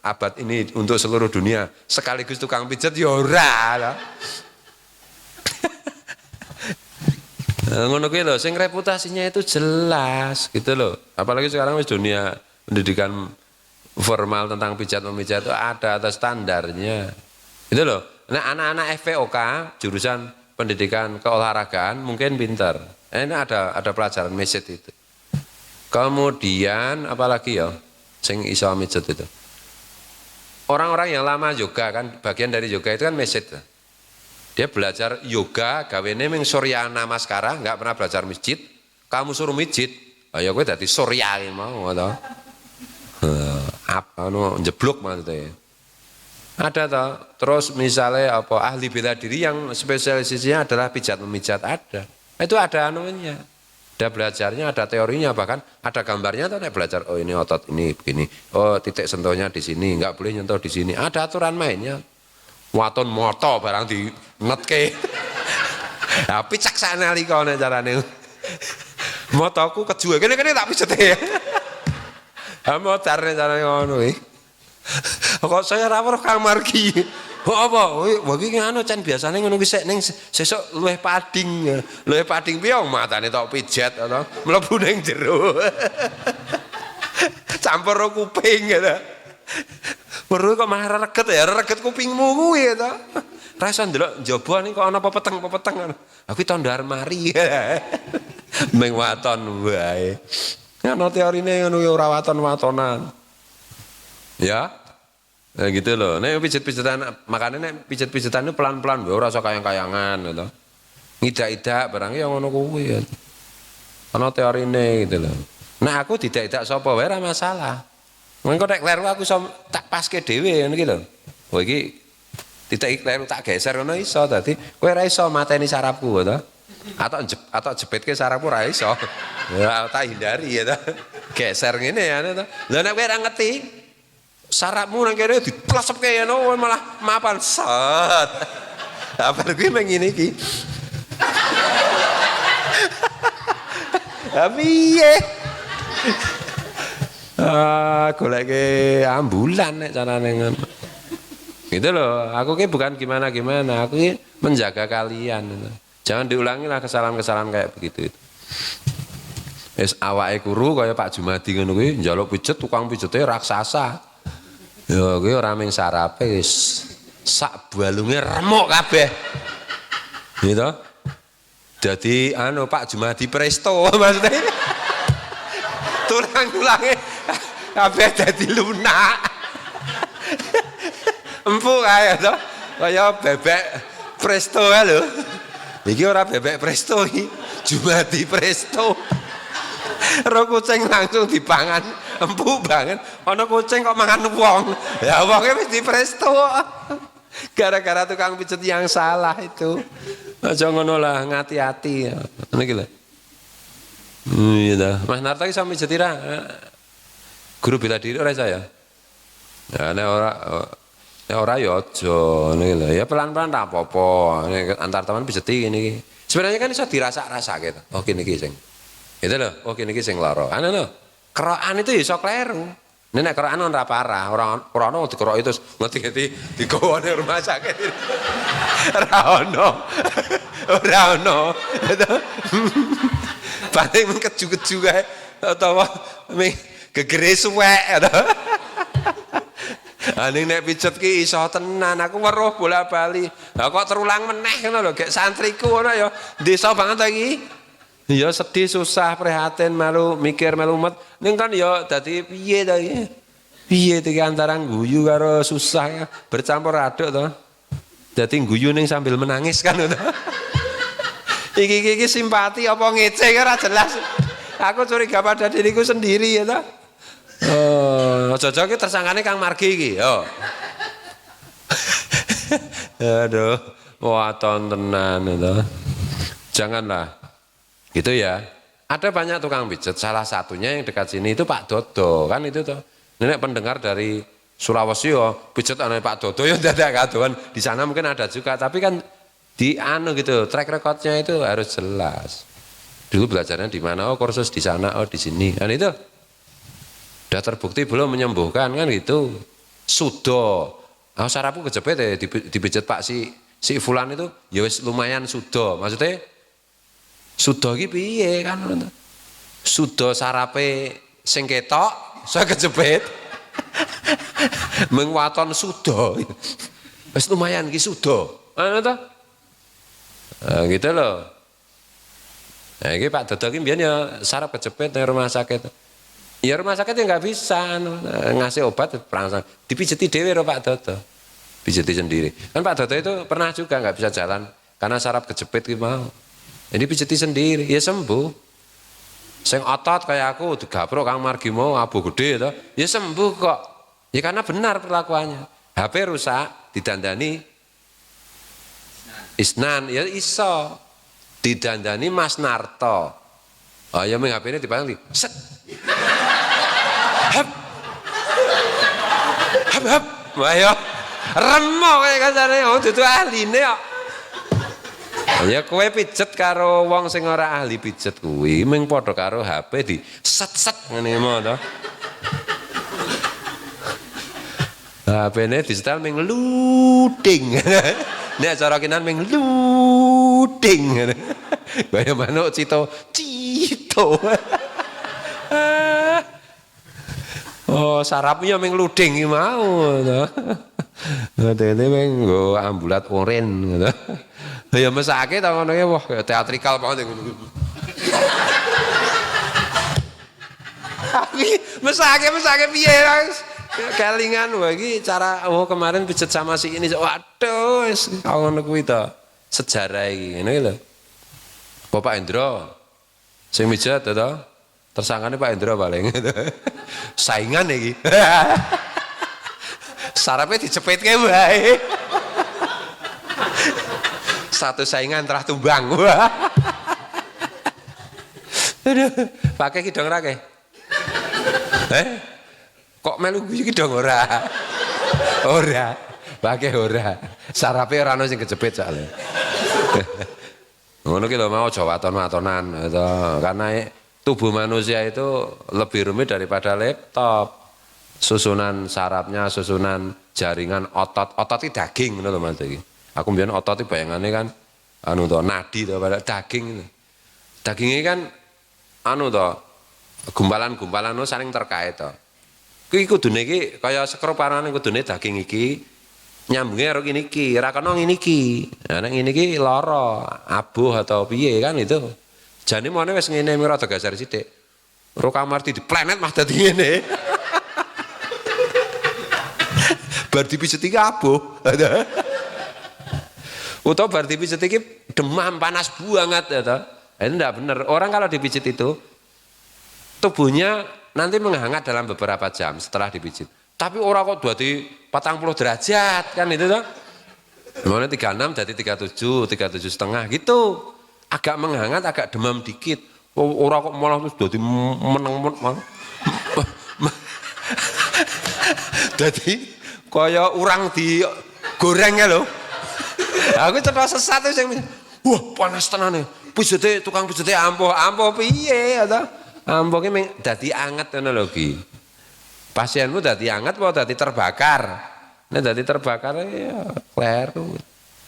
abad ini untuk seluruh dunia. Sekaligus tukang pijet ya ora. Ngono kuwi lho, sing reputasinya itu jelas gitu loh. Apalagi sekarang wis dunia pendidikan formal tentang pijat-memijat itu ada atas standarnya. Itu loh. Nah, anak-anak FPOK jurusan pendidikan keolahragaan mungkin pintar. Ini ada pelajaran meset itu. Kemudian apalagi ya sing iso mijet itu. Orang-orang yang lama yoga kan bagian dari yoga itu kan meset. Dia belajar yoga, gawene ming Suryana Namaskara, nggak pernah belajar masjid. Kamu suruh masjid, Ya kowe dadi Surya ki mau to. Apa jeblok maksudnya. Ada toh. Terus misalnya apa ahli bela diri yang spesialisasinya adalah pijat memijat ada. Itu ada anunya. Ada belajarnya, ada teorinya, bahkan ada gambarnya tuh nek belajar. Oh ini otot ini begini. Oh titik sentuhnya di sini, enggak boleh nyentuh di sini. Ada aturan mainnya. Waton moto barang di netke. Nah, picak sanalika nek carane. Motoku kejuwe kene-kene tak pijet ya. Ha motor nek carane ngono iki. Kok saya ra weruh Kang Margi. Kok apa? Wah iki anu can biasane ngono ki sik ning sesuk luwih pading. Luwih pading piye matane tok pijet to. Mlebu ning jero. Campur ro kuping ya. Weruh kok malah reget ya, reget kupingmu kuwi to. Ra iso ndelok njaba ning kok ana pepeteng-pepeteng ngono. Aku to ndar mari. Meng waton wae. Ana teorine ngono ya ora waton-watonan. Ya. Nah gitu loh. Nek pijet-pijetan makane nek pijet-pijetan itu pelan-pelan ora usah kayang-kayangan gitu. Ngidak-idak barang ya ngono kuwi. Ana teorine gitu loh. Nah aku didak-idak sapa wae ora masalah. Mengko nek kleru aku iso tak paske dhewe ngono iki lho. Oh iki titik kleru tak geser ngono iso dadi kowe ora iso mateni sarafku to. Atau jepitke sarafku ora iso. Ya tak hindari ya to. Geser ngene ya to. Lah nek kowe ora ngerti sarapmu nang kene diplesepke ya no malah mapan set. Apa kuwi meng ngene iki. Piye? Goleke ambulan nek carane ngono. Gitu loh, aku ki bukan gimana-gimana, aku ki menjaga kalian. Jangan diulangi lah kesalahan-kesalahan kayak begitu. Wis awake kuru kaya Pak Jumadi ngono kuwi, njaluk pijet tukang pijete raksasa. Ya kuwi ora mung sarape wis sak balunge remuk kabeh. Gitu. Jadi Pak Jumadi Presto maksudnya. Tulang-tulange kabeh dadi lunak. Empuk kaya to. Kaya bebek Presto lho. Iki ora bebek Presto iki, Jumadi Presto. Ro kucing langsung dipangan, empuk banget. Ana kucing kok mangan wong. Ya wonge wis di Presto. Gara-gara tukang pijet yang salah itu. Aja ngono lah, ngati-ati. Ngene iki lho. Iya, Mas Narto iki sampe pijet ira. Guru bela diri ora saya. Ya nek ora ya aja ngene lho. Ya pelan-pelan tak apa-apa. Antar teman pijeti ngene iki. Sebenarnya kan iso dirasak-rasake to. Oh kene iki sing. Gitu loh. Oh kene iki sing lara. Anu lho. Kerokan itu ya iso kleru. Nek kerokan ora parah, ora ono dikeroki terus ngerti-ngerti digawa nang rumah sakit. Ora ono. Ora ono. Paling keju-keju kae utawa gegere suwek to. Ning nek pijet ki iso tenan, aku weruh bola-bali. Lah kok terulang meneh ngono lho, gek santriku ngono ya. Desa banget iki. Ya sedih, susah, prihatin, malu mikir, melu umet. Ning kan ya dadi piye to iki? Piye iki antara guyu karo susah ya, bercampur aduk to. Dadi guyu ning sambil menangis kan to. Iki simpati apa ngece ora jelas. Aku curiga pada diriku sendiri ya to. Aja-aja ki tersangkane Kang Margi iki, yo. Aduh, waton tenan to. Janganlah. Gitu ya. Ada banyak tukang pijet, salah satunya yang dekat sini itu Pak Dodo, kan itu tuh. Nenek pendengar dari Sulawesi yo, pijet ana Pak Dodo yo dadak kadoan. Di sana mungkin ada juga, tapi kan di gitu, track recordnya itu harus jelas. Dulu belajarnya di mana? Oh kursus di sana, oh di sini. Kan itu udah terbukti belum menyembuhkan kan gitu. Sudo. Oh sarapku kejepit ya dipijet Pak si Fulan itu ya wis lumayan sudo. Maksudnya sudo iki piye kan? Sudo sarape sing ketok, saya kejepit. Mengwaton sudo. Wis lumayan ki sudo. Ana to? Gitu loh. Nah, ini Pak Dodo ini biar ya sarap kejepit di rumah sakit. Ya rumah sakit ya nggak bisa ngasih obat perangsang. Dipijeti dewe Pak Dodo. Pijeti sendiri. Kan Pak Dodo itu pernah juga nggak bisa jalan karena sarap kejepit gitu mau. Jadi pijeti sendiri, ya sembuh. Sing otot kayak aku digaprok Kang Margi mau abu gede to. Ya sembuh kok. Ya karena benar perlakuannya. HP rusak didandani Isnan ya iso. Didandani Mas Narto. Oh ya ming HP ini dipasang di set. Hap. Hap hap. Wah ya remok kayak kasane oh dudu ahline kok. Ya kowe pijet karo wong sing ora ahli pijet kuwi mung padha karo HP di set-set ngene mo to. HP-ne disetel mung luding. Nek cara kinan mung luding. Kaya manuk cito. Oh, sarapnya mung luding iki mau to. Dene mung nggo ambulat oren ngono. Ya mesake ta ngono ya wah teatrikal banget ngono. Mesake piye kelingan wae iki cara kemarin pijet sama si ini waduh wis ngono kuwi to. Sejarah iki ngene lho. Bapak Endro sing mijet to tersangkane Pak Endro paling. Saingan iki. Sarape dicepetke wae. Satu saingan terah tumbang. Aduh, pakai kidong ra ke? Kok melu guyu kidong ora? Ora. Pakai ora. Sarape ora ono sing kecepet soalnya. Ngono ki lho mau aja waton-watonan gitu. Karena tubuh manusia itu lebih rumit daripada laptop. Susunan sarafnya, susunan jaringan otot itu daging ngono lho Mas iki. Aku mbiyen otot iki bayangane kan anu to nadi to pada daging itu. Dagingnya kan anu to gumpalan-gumpalan saling terkait to. Kuwi kudune iki kaya sekruparane kudune daging iki nyambunge karo ngene iki, ora kena ngene iki. Nah nek ngene iki lara, abuh atau piye kan itu. Jane mone wis ngene rada geser sithik. Ro kamar di planet mah dadi ngene. Bar dipijet iki abuh. Utawa bar dipijet iki demam panas banget ya toh. Itu enggak benar. Orang kalau dipijet itu tubuhnya nanti menghangat dalam beberapa jam setelah dipijet. Tapi orang kok dadi 40 derajat kan itu toh. Mulane 36 dadi 37, 37,5 gitu. Agak menghangat, agak demam dikit. Orang kok malah terus dadi meneng. Dadi kaya urang di gorengnya lho. Aku cetha sesat sing wah panas tenane. Pijete tukang pijete ampuh piye to? Ampuh ki mung dadi anget ngono lho Ki. Pasienmu dadi anget apa dadi terbakar? Nek dadi terbakar ya kleru.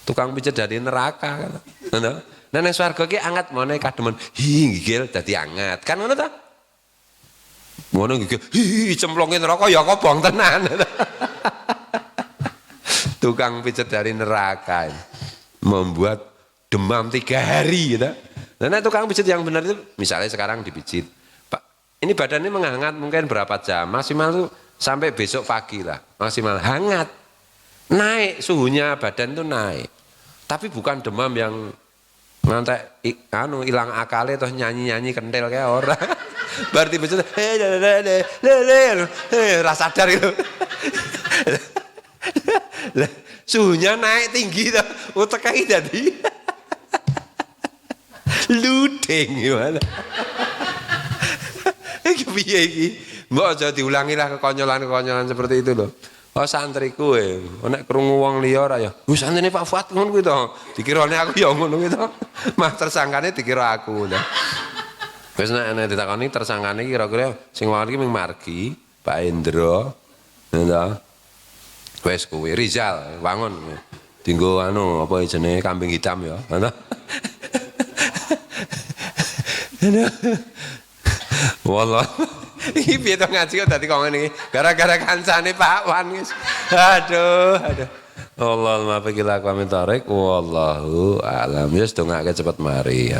Tukang pijet dadi neraka kan. Ngono. Nek nang swarga ki anget mone kademen gigil dadi anget. Kan ngono ta? Ngono gigil cemplonge neraka ya kobong tenan. Tukang pijet dari neraka membuat demam 3 hari gitu. Nah tukang pijet yang benar itu misalnya sekarang dipijit Pak, ini badannya menghangat mungkin berapa jam, maksimal tuh sampai besok pagi lah, maksimal hangat, naik suhunya badan itu naik, tapi bukan demam yang ngantek hilang akalnya terus nyanyi kentel kayak orang. Berarti pijet rasa sadar itu. Suhunya naik tinggi tuh, utek kaki jadi luding gimana? Piye iki? Mbok aja diulangi lah kekonyolan seperti itu loh. Oh santriku nek krungu wong liya ora ya. Wis santene Pak Fuad ngono kuwi to. Dikirane aku ya ngono kuwi to. Mah tersangkane dikira aku to. Wis nek ditakoni tersangkane kira-kira sing wong iki mung Margi, Pak Endro. Ngono. Wes kuwi Rizal wangun dinggo anu apa jenenge kambing hitam ya ngono. Wallah iki piye to ngaji kok dadi kok ngene iki gara-gara kancane Pak Wan wis aduh Allah maaf iki laku amin tarik wallahu alam wis dongake cepet mari.